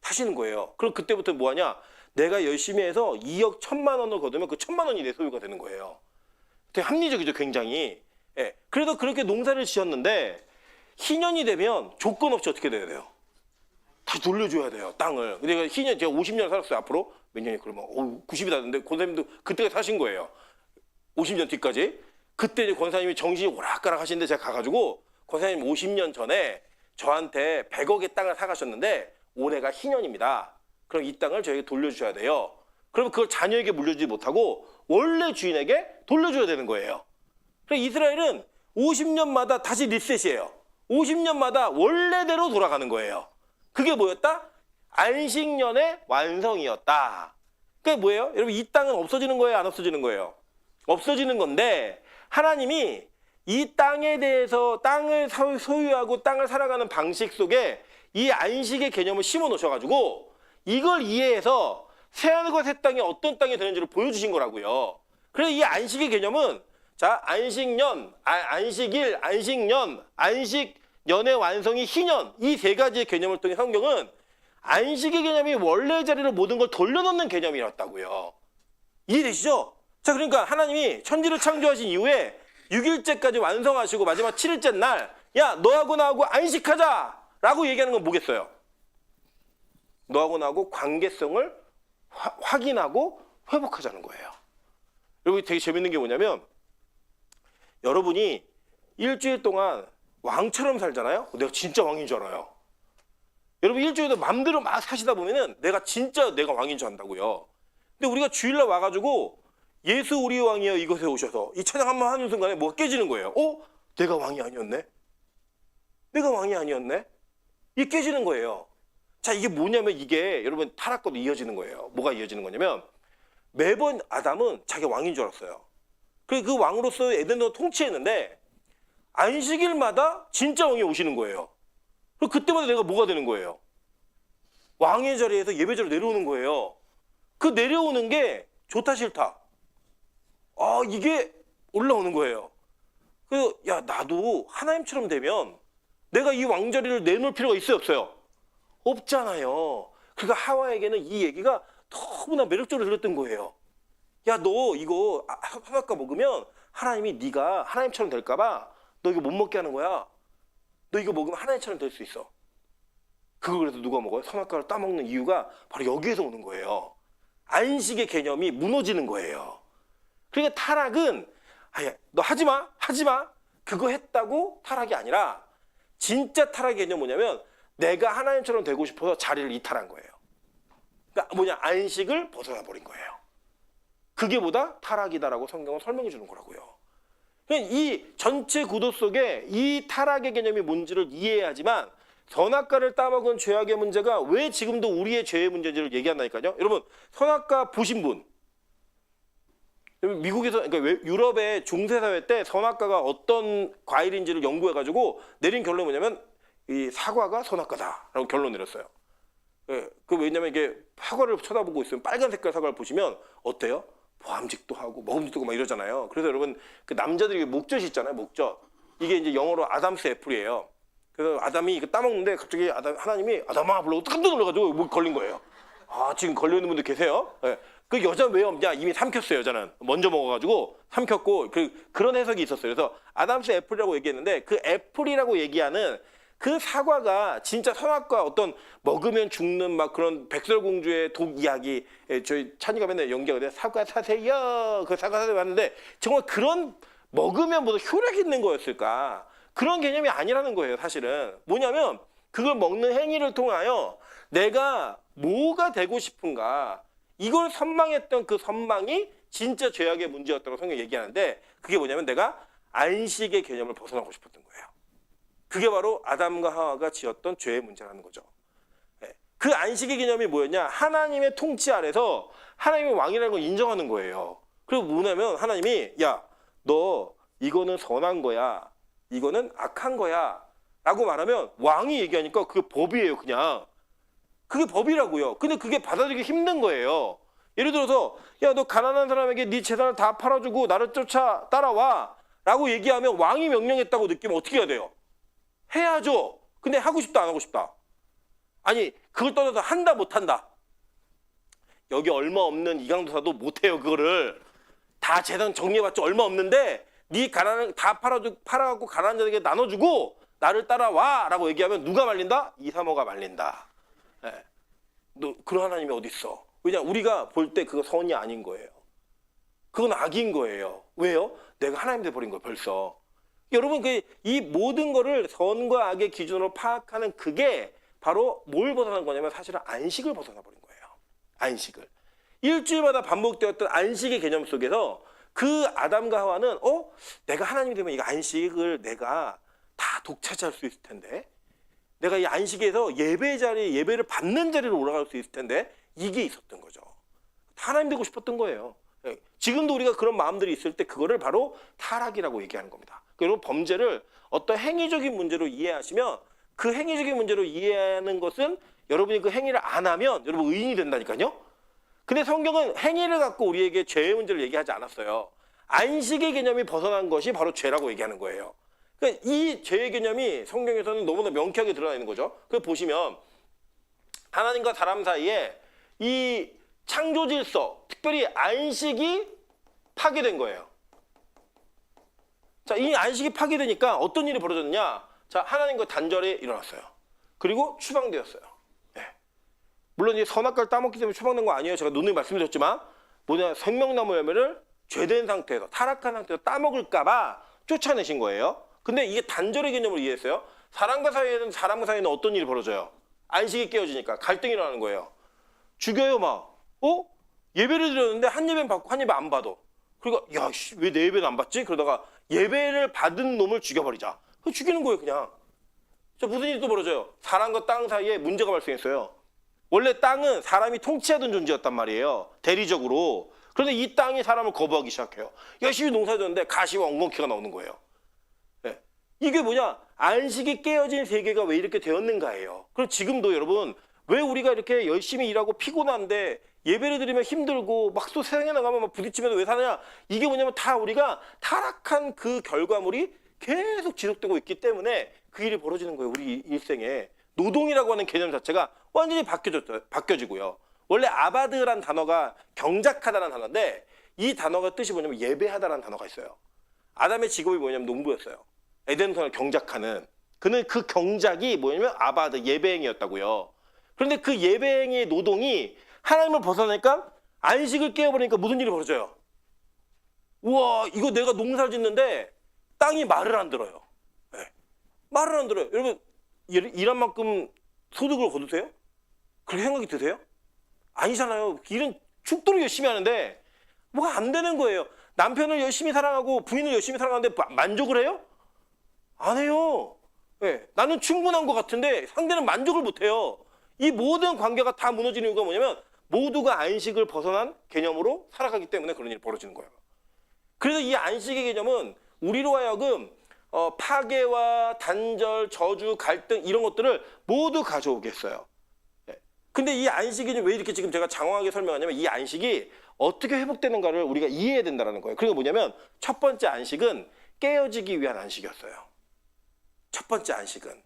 사시는 거예요. 그럼 그때부터 뭐 하냐? 내가 열심히 해서 2억 1천만 원을 거두면 그 1천만 원이 내 소유가 되는 거예요. 되게 합리적이죠, 굉장히. 예. 그래도 그렇게 농사를 지었는데 희년이 되면 조건 없이 어떻게 돼야 돼요? 다시 돌려줘야 돼요, 땅을. 내가 희년, 제가 50년 살았어요, 앞으로. 몇 년이 그러면, 90이 다 됐는데, 권사님도 그때가 사신 거예요. 50년 뒤까지. 그때 이제 권사님이 정신이 오락가락 하시는데 제가 가가지고, 권사님 50년 전에 저한테 100억의 땅을 사가셨는데, 올해가 희년입니다. 그럼 이 땅을 저에게 돌려주셔야 돼요. 그럼 그걸 자녀에게 물려주지 못하고, 원래 주인에게 돌려줘야 되는 거예요. 그래서 이스라엘은 50년마다 다시 리셋이에요. 50년마다 원래대로 돌아가는 거예요. 그게 뭐였다? 안식년의 완성이었다. 그게 뭐예요? 여러분 이 땅은 없어지는 거예요? 안 없어지는 거예요? 없어지는 건데 하나님이 이 땅에 대해서 땅을 소유하고 땅을 살아가는 방식 속에 이 안식의 개념을 심어 놓으셔가지고 이걸 이해해서 새하늘과 새 땅이 어떤 땅이 되는지를 보여주신 거라고요. 그래서 이 안식의 개념은 자 안식년, 안식일, 안식년, 안식년의 완성이 희년 이 세 가지의 개념을 통해 성경은 안식의 개념이 원래 자리로 모든 걸 돌려놓는 개념이었다고요. 이해되시죠? 자 그러니까 하나님이 천지를 창조하신 이후에 6일째까지 완성하시고 마지막 7일째 날 야 너하고 나하고 안식하자 라고 얘기하는 건 뭐겠어요? 너하고 나하고 관계성을 확인하고 회복하자는 거예요. 여러분 되게 재밌는 게 뭐냐면 여러분이 일주일 동안 왕처럼 살잖아요. 내가 진짜 왕인 줄 알아요. 여러분 일주일도 맘대로 막 사시다 보면은 내가 왕인 줄 안다고요. 근데 우리가 주일날 와가지고 예수 우리 왕이여 이곳에 오셔서 이 찬양 한번 하는 순간에 뭐가 깨지는 거예요. 내가 왕이 아니었네? 내가 왕이 아니었네? 이게 깨지는 거예요. 자 이게 뭐냐면 이게 여러분 타락과도 이어지는 거예요. 뭐가 이어지는 거냐면 매번 아담은 자기가 왕인 줄 알았어요. 그 왕으로서 에덴을 통치했는데 안식일마다 진짜 왕이 오시는 거예요. 그리고 그때마다 내가 뭐가 되는 거예요? 왕의 자리에서 예배자로 내려오는 거예요. 그 내려오는 게 좋다 싫다. 이게 올라오는 거예요. 그래서 야 나도 하나님처럼 되면 내가 이 왕자리를 내놓을 필요가 있어요 없어요? 없잖아요. 그러니까 하와에게는 이 얘기가 너무나 매력적으로 들렸던 거예요. 야 너 이거 선악과 먹으면 하나님이 네가 하나님처럼 될까 봐 너 이거 못 먹게 하는 거야. 너 이거 먹으면 하나님처럼 될 수 있어. 그거 그래서 누가 먹어요? 선악과를 따먹는 이유가 바로 여기에서 오는 거예요. 안식의 개념이 무너지는 거예요. 그러니까 타락은 너 하지마 그거 했다고 타락이 아니라 진짜 타락의 개념이 뭐냐면 내가 하나님처럼 되고 싶어서 자리를 이탈한 거예요. 그러니까 안식을 벗어나 버린 거예요. 그게 보다 타락이다라고 성경은 설명해 주는 거라고요. 이 전체 구도 속에 이 타락의 개념이 뭔지를 이해해야지만 선악과를 따먹은 죄악의 문제가 왜 지금도 우리의 죄의 문제인지를 얘기한다니까요. 여러분 선악과 보신 분, 미국에서 그러니까 유럽의 중세사회 때 선악과가 어떤 과일인지를 연구해가지고 내린 결론이 뭐냐면 이 사과가 선악과다라고 결론 내렸어요. 예, 그 왜냐면 이게 사과를 쳐다보고 있으면 빨간 색깔 사과를 보시면 어때요? 보암직도 하고 먹음직도 하고 막 이러잖아요. 그래서 여러분 그 남자들이 목젖이 있잖아요. 목젖. 이게 이제 영어로 아담스 애플이에요. 그래서 아담이 이거 따먹는데 갑자기 하나님이 아담아 불러고 깜짝 놀라가지고 목 걸린 거예요. 아 지금 걸려 있는 분들 계세요? 예. 그 여자 왜 없냐? 이미 삼켰어요. 여자는 먼저 먹어가지고 삼켰고 그런 해석이 있었어요. 그래서 아담스 애플이라고 얘기했는데 그 애플이라고 얘기하는 그 사과가 진짜 선악과 어떤 먹으면 죽는 막 그런 백설공주의 독 이야기 저희 찬이가 맨날 연기하거든요. 사과 사세요. 그 사과 사세요 하는데 정말 그런 먹으면 무슨 효력 있는 거였을까? 그런 개념이 아니라는 거예요. 사실은 뭐냐면 그걸 먹는 행위를 통하여 내가 뭐가 되고 싶은가 이걸 선망했던 그 선망이 진짜 죄악의 문제였다고 성경이 얘기하는데 그게 뭐냐면 내가 안식의 개념을 벗어나고 싶었던 거예요. 그게 바로 아담과 하와가 지었던 죄의 문제라는 거죠. 그 안식의 개념이 뭐였냐? 하나님의 통치 아래서 하나님의 왕이라는 걸 인정하는 거예요. 그리고 뭐냐면 하나님이 야, 너 이거는 선한 거야. 이거는 악한 거야. 라고 말하면 왕이 얘기하니까 그게 법이에요. 그냥. 그게 법이라고요. 근데 그게 받아들이기 힘든 거예요. 예를 들어서 야, 너 가난한 사람에게 네 재산을 다 팔아주고 나를 쫓아 따라와. 라고 얘기하면 왕이 명령했다고 느끼면 어떻게 해야 돼요? 해야죠. 근데 하고 싶다 안 하고 싶다. 아니 그걸 떠나서 한다 못한다. 여기 얼마 없는 이강도사도 못해요. 그거를 다 재산 정리해봤자 얼마 없는데 네 가난한 다 팔아갖고 가난한 자에게 나눠주고 나를 따라와 라고 얘기하면 누가 말린다? 이사모가 말린다. 예. 너 그런 하나님이 어디 있어? 왜냐 우리가 볼 때 그거 선이 아닌 거예요. 그건 악인 거예요. 왜요? 내가 하나님 돼버린 거예요. 벌써. 여러분 이 모든 거를 선과 악의 기준으로 파악하는 그게 바로 뭘 벗어난 거냐면 사실은 안식을 벗어나 버린 거예요. 안식을. 일주일마다 반복되었던 안식의 개념 속에서 그 아담과 하와는 내가 하나님이 되면 이 안식을 내가 다 독차지할 수 있을 텐데 내가 이 안식에서 예배를 받는 자리로 올라갈 수 있을 텐데 이게 있었던 거죠. 하나님 되고 싶었던 거예요. 지금도 우리가 그런 마음들이 있을 때 그거를 바로 타락이라고 얘기하는 겁니다. 여러분 범죄를 어떤 행위적인 문제로 이해하시면 그 행위적인 문제로 이해하는 것은 여러분이 그 행위를 안 하면 여러분 의인이 된다니까요. 근데 성경은 행위를 갖고 우리에게 죄의 문제를 얘기하지 않았어요. 안식의 개념이 벗어난 것이 바로 죄라고 얘기하는 거예요. 그러니까 이 죄의 개념이 성경에서는 너무나 명쾌하게 드러나 있는 거죠. 그 보시면 하나님과 사람 사이에 이 창조 질서, 특별히 안식이 파괴된 거예요. 자, 이 안식이 파괴되니까 어떤 일이 벌어졌냐? 자, 하나님과 단절이 일어났어요. 그리고 추방되었어요. 네. 물론 이 선악과를 따먹기 때문에 추방된 거 아니에요. 제가 누누이 말씀드렸지만 뭐냐 생명나무 열매를 죄된 상태에서 타락한 상태에서 따먹을까봐 쫓아내신 거예요. 근데 이게 단절의 개념을 이해했어요. 사람과 사이에는 어떤 일이 벌어져요? 안식이 깨어지니까 갈등이 일어나는 거예요. 죽여요 막. 예배를 드렸는데 한 예배는 받고 한 예배 안 받아. 그러니까 야, 왜 내 예배는 안 받지? 그러다가 예배를 받은 놈을 죽여버리자. 죽이는 거예요 그냥. 자, 무슨 일이 또 벌어져요? 사람과 땅 사이에 문제가 발생했어요. 원래 땅은 사람이 통치하던 존재였단 말이에요. 대리적으로. 그런데 이 땅이 사람을 거부하기 시작해요. 열심히 농사졌는데 가시와 엉겅퀴가 나오는 거예요. 네. 이게 뭐냐? 안식이 깨어진 세계가 왜 이렇게 되었는가예요. 그리고 지금도 여러분 왜 우리가 이렇게 열심히 일하고 피곤한데 예배를 드리면 힘들고 막 또 세상에 나가면 막 부딪히면서 왜 사느냐? 이게 뭐냐면 다 우리가 타락한 그 결과물이 계속 지속되고 있기 때문에 그 일이 벌어지는 거예요. 우리 일생에. 노동이라고 하는 개념 자체가 완전히 바뀌어지고요. 원래 아바드란 단어가 경작하다라는 단어인데 이 단어가 뜻이 뭐냐면 예배하다라는 단어가 있어요. 아담의 직업이 뭐냐면 농부였어요. 에덴성을 경작하는. 그는 그 경작이 뭐냐면 아바드, 예배행위였다고요. 그런데 그 예배행위의 노동이 하나님을 벗어나니까 안식을 깨어버리니까 무슨 일이 벌어져요? 우와, 이거 내가 농사를 짓는데 땅이 말을 안 들어요. 네. 말을 안 들어요. 여러분 일한 만큼 소득을 거두세요? 그렇게 생각이 드세요? 아니잖아요. 일은 죽도록 열심히 하는데 뭐가 안 되는 거예요. 남편을 열심히 사랑하고 부인을 열심히 사랑하는데 만족을 해요? 안 해요. 예, 나는 충분한 것 같은데 상대는 만족을 못해요. 이 모든 관계가 다 무너지는 이유가 뭐냐면 모두가 안식을 벗어난 개념으로 살아가기 때문에 그런 일이 벌어지는 거예요. 그래서 이 안식의 개념은 우리로 하여금 파괴와 단절, 저주, 갈등 이런 것들을 모두 가져오겠어요. 예. 근데 이 안식이 왜 이렇게 지금 제가 장황하게 설명하냐면 이 안식이 어떻게 회복되는가를 우리가 이해해야 된다는 거예요. 그리고 뭐냐면 첫 번째 안식은 깨어지기 위한 안식이었어요. 첫 번째 안식은.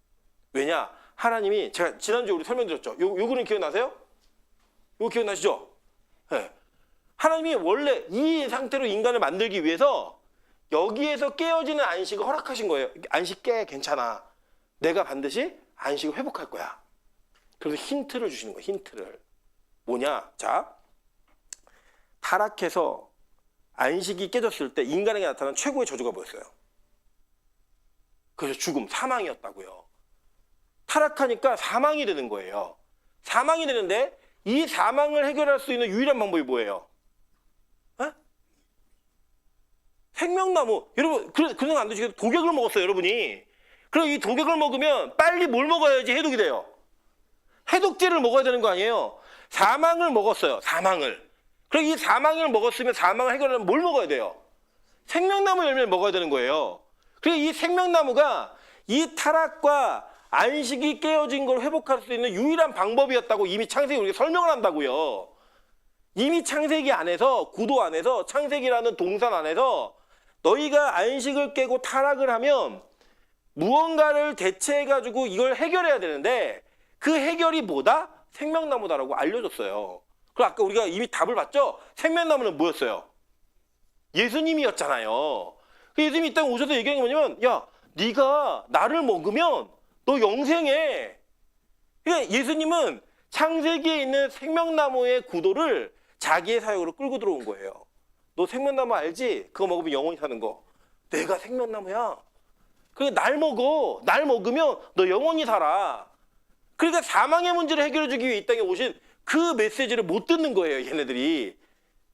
왜냐? 하나님이 제가 지난주에 우리 설명드렸죠. 요 그림 기억나세요? 이거 기억나시죠? 네. 하나님이 원래 이 상태로 인간을 만들기 위해서 여기에서 깨어지는 안식을 허락하신 거예요. 안식 깨 괜찮아. 내가 반드시 안식을 회복할 거야. 그래서 힌트를 주시는 거예요. 힌트를. 뭐냐? 자, 타락해서 안식이 깨졌을 때 인간에게 나타난 최고의 저주가 뭐였어요? 그래서 죽음, 사망이었다고요. 타락하니까 사망이 되는 거예요. 사망이 되는데 이 사망을 해결할 수 있는 유일한 방법이 뭐예요? 에? 생명나무. 여러분, 그냥 안 드시고 독약을 먹었어요, 여러분이. 그럼 이 독약을 먹으면 빨리 뭘 먹어야지 해독이 돼요? 해독제를 먹어야 되는 거 아니에요? 사망을 먹었어요, 사망을. 그럼 이 사망을 먹었으면 사망을 해결하려면 뭘 먹어야 돼요? 생명나무 열매를 먹어야 되는 거예요. 그리고 이 생명나무가 이 타락과 안식이 깨어진 걸 회복할 수 있는 유일한 방법이었다고 이미 창세기 우리가 설명을 한다고요. 이미 창세기 안에서, 구도 안에서, 창세기라는 동산 안에서 너희가 안식을 깨고 타락을 하면 무언가를 대체해가지고 이걸 해결해야 되는데 그 해결이 뭐다? 생명나무다라고 알려줬어요. 그리고 아까 우리가 이미 답을 봤죠? 생명나무는 뭐였어요? 예수님이었잖아요. 예수님이 이 땅에 오셔서 얘기한 게 뭐냐면 야, 네가 나를 먹으면 너 영생해. 그러니까 예수님은 창세기에 있는 생명나무의 구도를 자기의 사역으로 끌고 들어온 거예요. 너 생명나무 알지? 그거 먹으면 영원히 사는 거. 내가 생명나무야. 그러니까 날 먹어. 날 먹으면 너 영원히 살아. 그러니까 사망의 문제를 해결해 주기 위해 이 땅에 오신 그 메시지를 못 듣는 거예요. 얘네들이.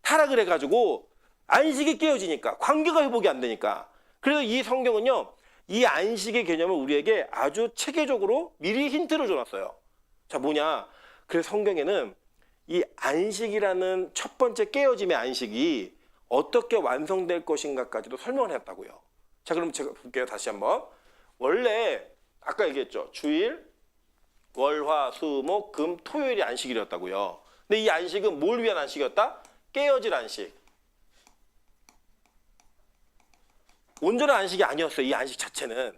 타락을 해가지고 안식이 깨어지니까. 관계가 회복이 안 되니까. 그래서 이 성경은요. 이 안식의 개념을 우리에게 아주 체계적으로 미리 힌트를 줘놨어요. 자, 뭐냐. 그래서 성경에는 이 안식이라는 첫 번째 깨어짐의 안식이 어떻게 완성될 것인가까지도 설명을 해놨다고요. 자, 그럼 제가 볼게요. 다시 한번. 원래 아까 얘기했죠. 주일, 월, 화, 수, 목, 금, 토요일이 안식일이었다고요. 근데 이 안식은 뭘 위한 안식이었다? 깨어질 안식. 온전한 안식이 아니었어요. 이 안식 자체는.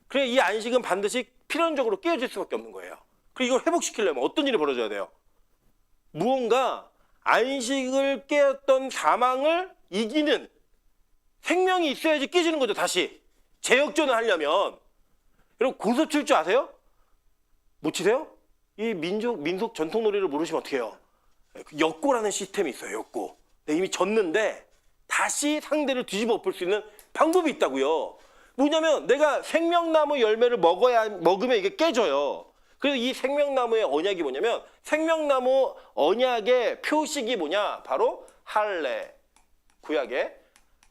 그래, 이 안식은 반드시 필연적으로 깨어질 수밖에 없는 거예요. 그리고 이걸 회복시키려면 어떤 일이 벌어져야 돼요? 무언가 안식을 깨었던 사망을 이기는 생명이 있어야지 깨지는 거죠. 다시 재역전을 하려면. 여러분 고소 칠 줄 아세요? 못 치세요? 이 민속 전통놀이를 모르시면 어떻게 해요? 역고라는 시스템이 있어요. 역고. 이미 졌는데 다시 상대를 뒤집어 엎을 수 있는 방법이 있다고요. 뭐냐면 내가 생명나무 열매를 먹으면 이게 깨져요. 그래서 이 생명나무의 언약이 뭐냐면 생명나무 언약의 표식이 뭐냐? 바로 할례, 구약의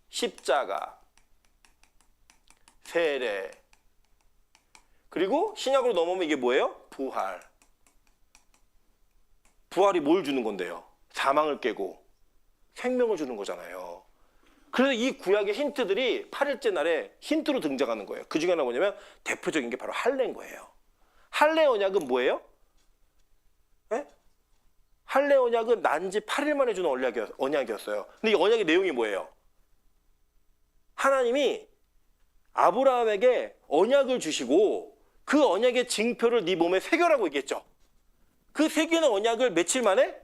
십자가, 세례, 그리고 신약으로 넘어오면 이게 뭐예요? 부활. 부활이 뭘 주는 건데요? 사망을 깨고 생명을 주는 거잖아요. 그래서 이 구약의 힌트들이 8일째 날에 힌트로 등장하는 거예요. 그 중에 하나 뭐냐면 대표적인 게 바로 할례인 거예요. 할례 언약은 뭐예요? 네? 할례 언약은 난 지 8일 만에 주는 언약이었어요. 근데 이 언약의 내용이 뭐예요? 하나님이 아브라함에게 언약을 주시고 그 언약의 징표를 네 몸에 새겨라고 얘기했죠. 그 새기는 언약을 며칠 만에?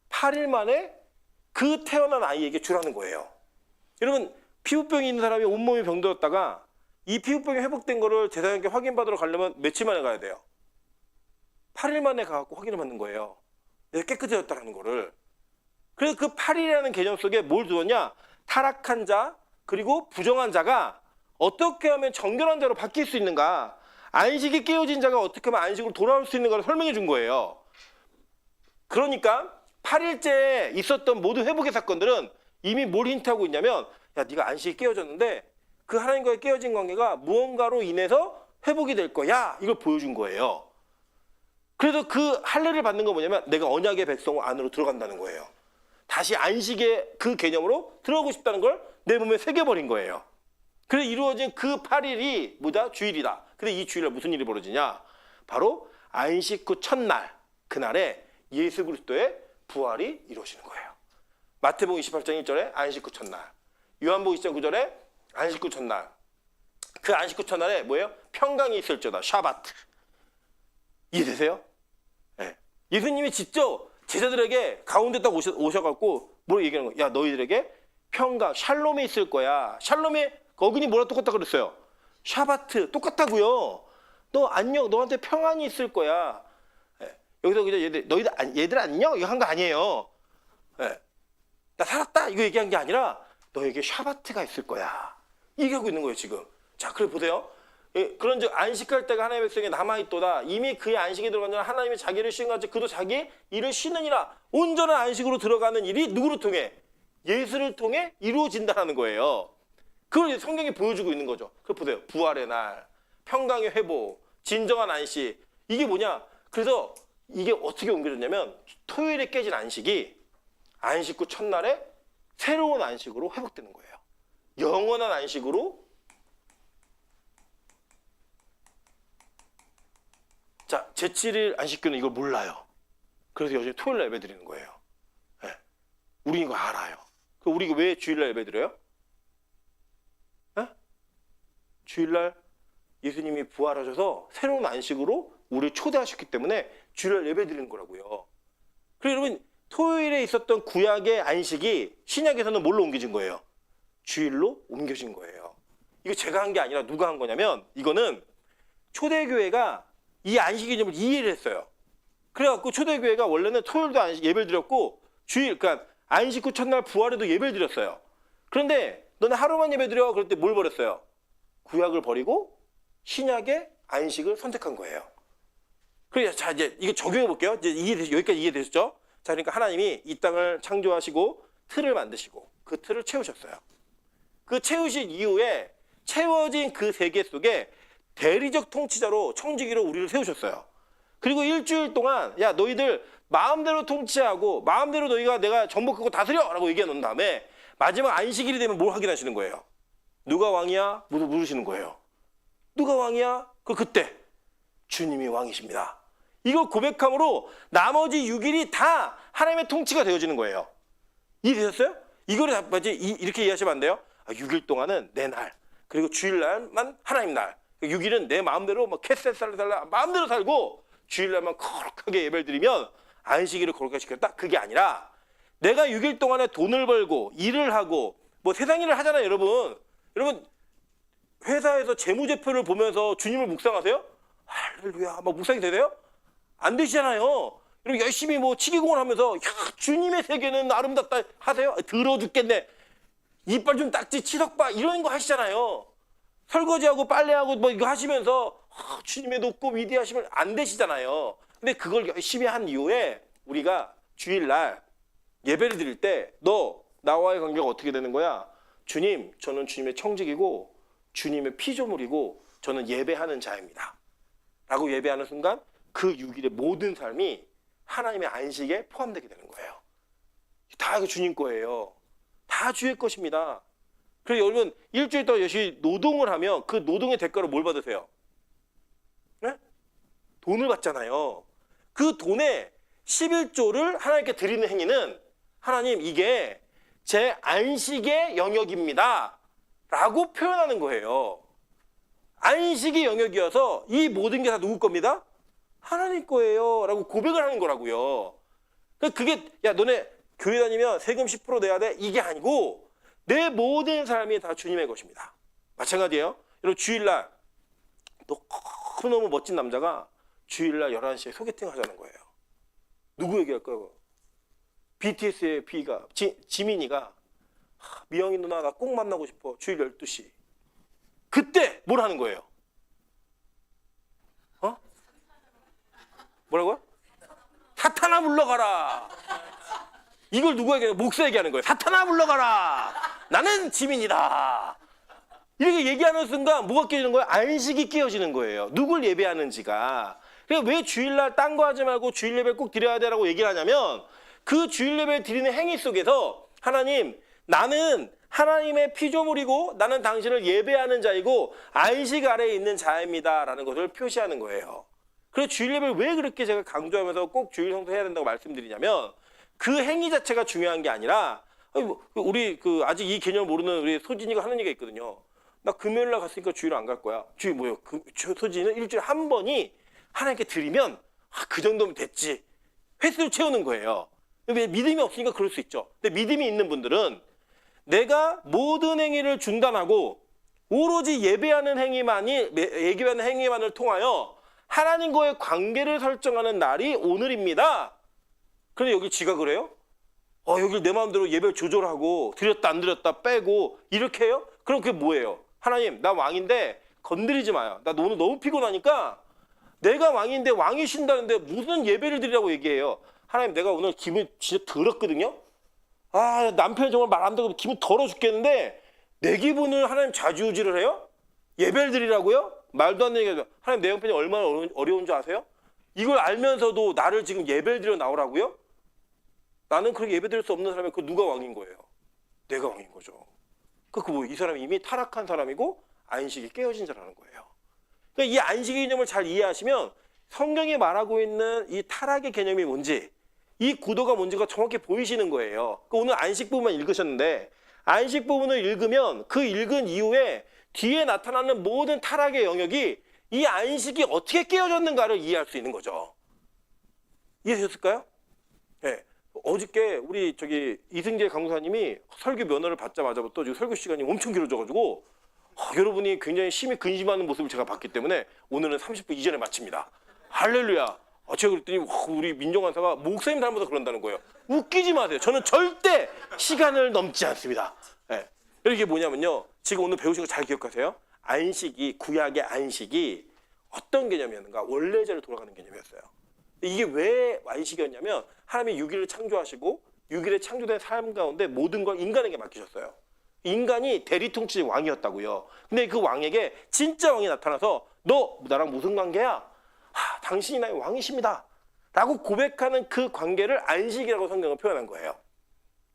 8일 만에 그 태어난 아이에게 주라는 거예요. 여러분 피부병이 있는 사람이 온몸이 병들었다가 이 피부병이 회복된 거를 제사장께 확인받으러 가려면 며칠 만에 가야 돼요? 8일 만에 가갖고 확인을 받는 거예요. 내가 깨끗해졌다는 거를. 그래서 그 8일이라는 개념 속에 뭘 두었냐? 타락한 자 그리고 부정한 자가 어떻게 하면 정결한 자로 바뀔 수 있는가? 안식이 깨어진 자가 어떻게 하면 안식으로 돌아올 수 있는가를 설명해 준 거예요. 그러니까 8일째에 있었던 모든 회복의 사건들은 이미 뭘 힌트하고 있냐면 야, 네가 안식이 깨어졌는데 그 하나님과의 깨어진 관계가 무언가로 인해서 회복이 될 거야. 이걸 보여준 거예요. 그래서 그 할례를 받는 건 뭐냐면 내가 언약의 백성 안으로 들어간다는 거예요. 다시 안식의 그 개념으로 들어가고 싶다는 걸 내 몸에 새겨버린 거예요. 그래서 이루어진 그 8일이 뭐다? 주일이다. 근데 이 주일날 무슨 일이 벌어지냐? 바로 안식 후 첫날, 그날에 예수 그리스도의 부활이 이루어지는 거예요. 마태복음 28장 1절에 안식 후 첫날, 요한복음 20장 9절에 안식 후 첫날. 그 안식 후 첫날에 뭐예요? 평강이 있을지어다. 샤바트. 이해되세요? 네. 예수님이 직접 제자들에게 가운데 딱 오셔갖고 뭘 얘기하는 거예요? 야, 너희들에게 평강, 샬롬이 있을 거야. 샬롬이 어근이 뭐랑 똑같다 그랬어요? 샤바트 똑같다고요. 너 안녕, 너한테 평안이 있을 거야. 네. 여기서 그냥 얘들 안녕 이거 한 거 아니에요. 네. 나 살았다 이거 얘기한 게 아니라 너에게 샤바트가 있을 거야. 얘기하고 있는 거예요 지금. 자, 그래 보세요. 그런즉 안식할 때가 하나님의 백성에 남아있도다. 이미 그의 안식에 들어간 자는 하나님이 자기를 쉬는 같이 그도 자기 일을 쉬느니라. 온전한 안식으로 들어가는 일이 누구를 통해? 예수를 통해 이루어진다는 거예요. 그걸 성경이 보여주고 있는 거죠. 그걸 보세요. 부활의 날, 평강의 회복, 진정한 안식. 이게 뭐냐? 그래서 이게 어떻게 옮겨졌냐면 토요일에 깨진 안식이 안식 후 첫날에 새로운 안식으로 회복되는 거예요. 영원한 안식으로. 자, 제7일 안식교는 이걸 몰라요. 그래서 여전히 토요일날 예배 드리는 거예요. 네. 우리 이거 알아요. 우리 왜 주일날 예배 드려요? 네? 주일날 예수님이 부활하셔서 새로운 안식으로 우리를 초대하셨기 때문에 주일날 예배 드리는 거라고요. 그리고 여러분, 토요일에 있었던 구약의 안식이 신약에서는 뭘로 옮겨진 거예요? 주일로 옮겨진 거예요. 이거 제가 한 게 아니라 누가 한 거냐면 이거는 초대교회가 이 안식 개념을 이해를 했어요. 그래갖고 초대교회가 원래는 토요일도 안식 예배를 드렸고 주일, 그러니까 안식 후 첫날 부활에도 예배를 드렸어요. 그런데 너는 하루만 예배 드려. 그럴 때 뭘 버렸어요? 구약을 버리고 신약의 안식을 선택한 거예요. 그래서 자, 이제 이거 적용해 볼게요. 이제 여기까지 이해되셨죠? 자, 그러니까 하나님이 이 땅을 창조하시고 틀을 만드시고 그 틀을 채우셨어요. 그 채우신 이후에 채워진 그 세계 속에 대리적 통치자로 청지기로 우리를 세우셨어요. 그리고 일주일 동안 야, 너희들 마음대로 통치하고 마음대로 너희가 내가 정복하고 다스려 라고 얘기해 놓은 다음에 마지막 안식일이 되면 뭘 확인하시는 거예요? 누가 왕이야? 물으시는 거예요. 누가 왕이야? 그때 주님이 왕이십니다. 이걸 고백함으로 나머지 6일이 다 하나님의 통치가 되어지는 거예요. 이해되셨어요? 이거를 이렇게 이해하시면 안 돼요? 6일 동안은 내 날, 그리고 주일날만 하나님 날. 6일은 내 마음대로 캐셋살을 달라 마음대로 살고 주일날만 거룩하게 예배를 드리면 안식일을 거룩하게 시켰다? 그게 아니라 내가 6일 동안에 돈을 벌고 일을 하고 뭐 세상 일을 하잖아요. 여러분 회사에서 재무제표를 보면서 주님을 묵상하세요? 할렐루야 막 묵상이 되세요? 안 되시잖아요. 여러분 열심히 뭐 치기공을 하면서 야, 주님의 세계는 아름답다 하세요? 더러워 죽겠네. 이빨 좀 닦지 치석봐 이런 거 하시잖아요. 설거지하고 빨래하고 뭐 이거 하시면서 주님의 높고 위대하심을 안 되시잖아요. 근데 그걸 열심히 한 이후에 우리가 주일날 예배를 드릴 때 너 나와의 관계가 어떻게 되는 거야? 주님, 저는 주님의 청직이고 주님의 피조물이고 저는 예배하는 자입니다. 라고 예배하는 순간 그 6일의 모든 삶이 하나님의 안식에 포함되게 되는 거예요. 다 주님 거예요. 다 주의 것입니다. 그래서 여러분 일주일 동안 열심히 노동을 하면 그 노동의 대가로 뭘 받으세요? 네? 돈을 받잖아요. 그 돈의 11조를 하나님께 드리는 행위는 하나님 이게 제 안식의 영역입니다 라고 표현하는 거예요. 안식의 영역이어서 이 모든 게 다 누구 겁니다? 하나님 거예요 라고 고백을 하는 거라고요. 그게 야 너네 교회 다니면 세금 10% 내야 돼? 이게 아니고 내 모든 삶이 다 주님의 것입니다. 마찬가지예요. 여러분 주일날 너무 멋진 남자가 주일날 11시에 소개팅 하자는 거예요. 누구 얘기할까요? BTS의 B가 지민이가 미영이 누나 나 꼭 만나고 싶어. 주일 12시. 그때 뭘 하는 거예요? 뭐라고요? 사탄아 물러가라. 이걸 누구에게 목사에게 하는 거예요. 사탄아 물러가라. 나는 지민이다. 이렇게 얘기하는 순간 뭐가 깨지는 거예요? 안식이 깨어지는 거예요. 누굴 예배하는지가. 그러니까 왜 주일날 딴 거 하지 말고 주일 예배 꼭 드려야 되라고 얘기를 하냐면 그 주일 예배 드리는 행위 속에서 하나님, 나는 하나님의 피조물이고 나는 당신을 예배하는 자이고 안식 아래에 있는 자입니다라는 것을 표시하는 거예요. 그래서 주일 예배를 왜 그렇게 제가 강조하면서 꼭 주일 성수해야 된다고 말씀드리냐면 그 행위 자체가 중요한 게 아니라 우리 아직 이 개념을 모르는 우리 소진이가 하는 얘기가 있거든요. 나 금요일 날 갔으니까 주일 안 갈 거야. 주일 뭐예요? 소진이는 일주일에 한 번이 하나님께 드리면 그 정도면 됐지. 횟수를 채우는 거예요. 믿음이 없으니까 그럴 수 있죠. 근데 믿음이 있는 분들은 내가 모든 행위를 중단하고 오로지 예배하는 행위만을 통하여 하나님과의 관계를 설정하는 날이 오늘입니다. 그런데 여기 지각을 해요? 여기 내 마음대로 예배를 조절하고 드렸다 안 드렸다 빼고 이렇게 해요? 그럼 그게 뭐예요? 하나님, 나 왕인데 건드리지 마요. 나 오늘 너무 피곤하니까 내가 왕인데 왕이 쉰다는데 무슨 예배를 드리라고 얘기해요? 하나님, 내가 오늘 기분이 진짜 더럽거든요? 남편이 정말 말 안 듣고 기분 더러워 죽겠는데 내 기분을 하나님 좌지우지를 해요? 예배를 드리라고요? 말도 안 되는 얘기죠. 하나님, 내 형편이 얼마나 어려운 줄 아세요? 이걸 알면서도 나를 지금 예배를 드려 나오라고요? 나는 그렇게 예배 드릴 수 없는 사람이 그 누가 왕인 거예요? 내가 왕인 거죠. 이 사람이 이미 타락한 사람이고 안식이 깨어진 자라는 거예요. 그러니까 이 안식의 개념을 잘 이해하시면 성경이 말하고 있는 이 타락의 개념이 뭔지, 이 구도가 뭔지가 정확히 보이시는 거예요. 오늘 안식 부분만 읽으셨는데 안식 부분을 읽으면 그 읽은 이후에 뒤에 나타나는 모든 타락의 영역이 이 안식이 어떻게 깨어졌는가를 이해할 수 있는 거죠. 이해되셨을까요? 네. 어저께 우리 이승재 강사님이 설교 면허를 받자마자부터 지금 설교 시간이 엄청 길어져가지고 여러분이 굉장히 심히 근심하는 모습을 제가 봤기 때문에 오늘은 30분 이전에 마칩니다. 할렐루야. 제가 그랬더니 우리 민정관사가 목사님 닮아서 그런다는 거예요. 웃기지 마세요. 저는 절대 시간을 넘지 않습니다. 네. 이게 뭐냐면요. 지금 오늘 배우신 거 잘 기억하세요. 구약의 안식이 어떤 개념이었는가? 원래대로 돌아가는 개념이었어요. 이게 왜 안식이었냐면 하나님이 6일을 창조하시고 6일에 창조된 삶 가운데 모든 걸 인간에게 맡기셨어요. 인간이 대리통치 왕이었다고요. 근데 그 왕에게 진짜 왕이 나타나서 너 나랑 무슨 관계야? 당신이 나의 왕이십니다. 라고 고백하는 그 관계를 안식이라고 성경은 표현한 거예요.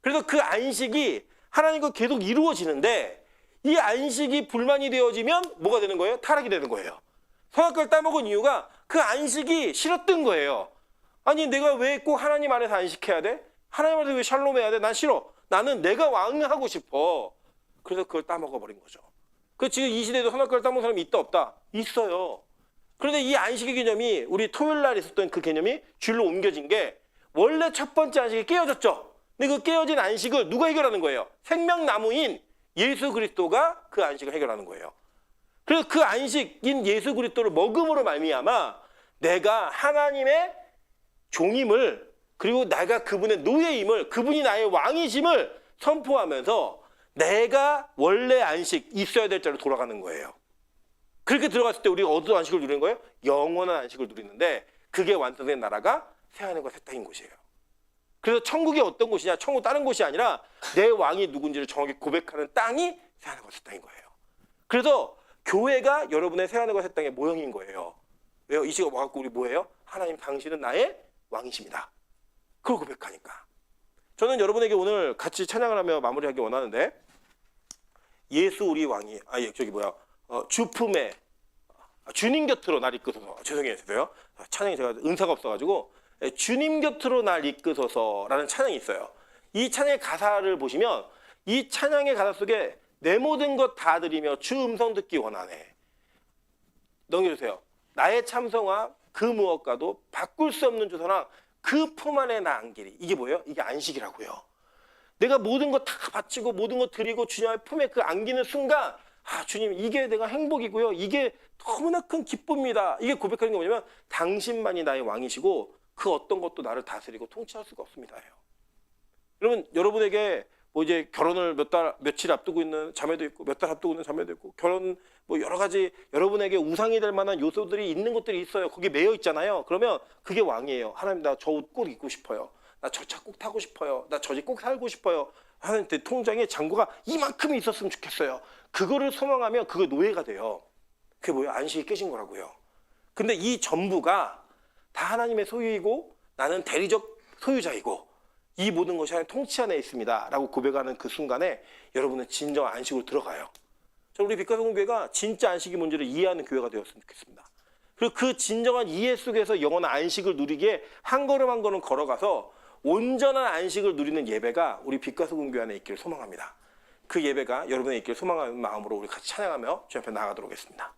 그래서 그 안식이 하나님과 계속 이루어지는데 이 안식이 불만이 되어지면 뭐가 되는 거예요? 타락이 되는 거예요. 선악과를 따먹은 이유가 그 안식이 싫었던 거예요. 아니 내가 왜 꼭 하나님 안에서 안식해야 돼? 하나님 안에서 왜 샬롬해야 돼? 난 싫어. 나는 내가 왕하고 싶어. 그래서 그걸 따먹어버린 거죠. 지금 이 시대에도 선악과를 따먹은 사람이 있다 없다? 있어요. 그런데 이 안식의 개념이 우리 토요일 날 있었던 그 개념이 주일로 옮겨진 게 원래 첫 번째 안식이 깨어졌죠. 근데 그 깨어진 안식을 누가 해결하는 거예요? 생명나무인 예수 그리스도가 그 안식을 해결하는 거예요. 그래서 그 안식인 예수 그리스도를 먹음으로 말미암아 내가 하나님의 종임을 그리고 내가 그분의 노예임을 그분이 나의 왕이심을 선포하면서 내가 원래 안식 있어야 될 자로 돌아가는 거예요. 그렇게 들어갔을 때 우리가 어떤 안식을 누리는 거예요? 영원한 안식을 누리는데 그게 완성된 나라가 새하늘과 새 땅인 곳이에요. 그래서 천국이 어떤 곳이냐? 천국 다른 곳이 아니라 내 왕이 누군지를 정확히 고백하는 땅이 새하늘과 새 땅인 거예요. 그래서 교회가 여러분의 새하늘과 새 땅의 모형인 거예요. 왜요? 이 시간 와갖고 우리 뭐예요? 하나님 당신은 나의 왕이십니다. 그걸 고백하니까. 저는 여러분에게 오늘 같이 찬양을 하며 마무리하기 원하는데 예수 우리 왕이 주품에 주님 곁으로 날 이끄소서. 죄송해요. 찬양이 제가 은사가 없어가지고 주님 곁으로 날 이끄소서라는 찬양이 있어요. 이 찬양의 가사를 보시면 이 찬양의 가사 속에 내 모든 것 다 드리며 주 음성 듣기 원하네. 넘겨주세요. 나의 참성과 그 무엇과도 바꿀 수 없는 주선왕 그 품 안에 나 안기리. 이게 뭐예요? 이게 안식이라고요. 내가 모든 것 다 바치고 모든 것 드리고 주님의 품에 그 안기는 순간 주님 이게 내가 행복이고요. 이게 너무나 큰 기쁨입니다. 이게 고백하는 게 뭐냐면 당신만이 나의 왕이시고 그 어떤 것도 나를 다스리고 통치할 수가 없습니다. 여러분, 여러분에게 이제 결혼을 며칠 앞두고 있는 자매도 있고 몇 달 앞두고 있는 자매도 있고 결혼 여러 가지 여러분에게 우상이 될 만한 요소들이 있는 것들이 있어요. 거기에 매여 있잖아요. 그러면 그게 왕이에요. 하나님 나 저 옷 꼭 입고 싶어요. 나 저 차 꼭 타고 싶어요. 나 저 집 꼭 살고 싶어요. 하는 내 통장에 잔고가 이만큼이 있었으면 좋겠어요. 그거를 소망하면 그거 노예가 돼요. 그게 뭐예요? 안식이 깨진 거라고요. 근데 이 전부가 다 하나님의 소유이고 나는 대리적 소유자이고 이 모든 것이 하나님 통치 안에 있습니다 라고 고백하는 그 순간에 여러분은 진정한 안식으로 들어가요. 우리 빛과성교회가 진짜 안식의 문제를 이해하는 교회가 되었으면 좋겠습니다. 그리고 그 진정한 이해 속에서 영원한 안식을 누리기에 한 걸음 한 걸음 걸어가서 온전한 안식을 누리는 예배가 우리 빛과성교회 안에 있기를 소망합니다. 그 예배가 여러분의 있기를 소망하는 마음으로 우리 같이 찬양하며 주 앞에 나아가도록 하겠습니다.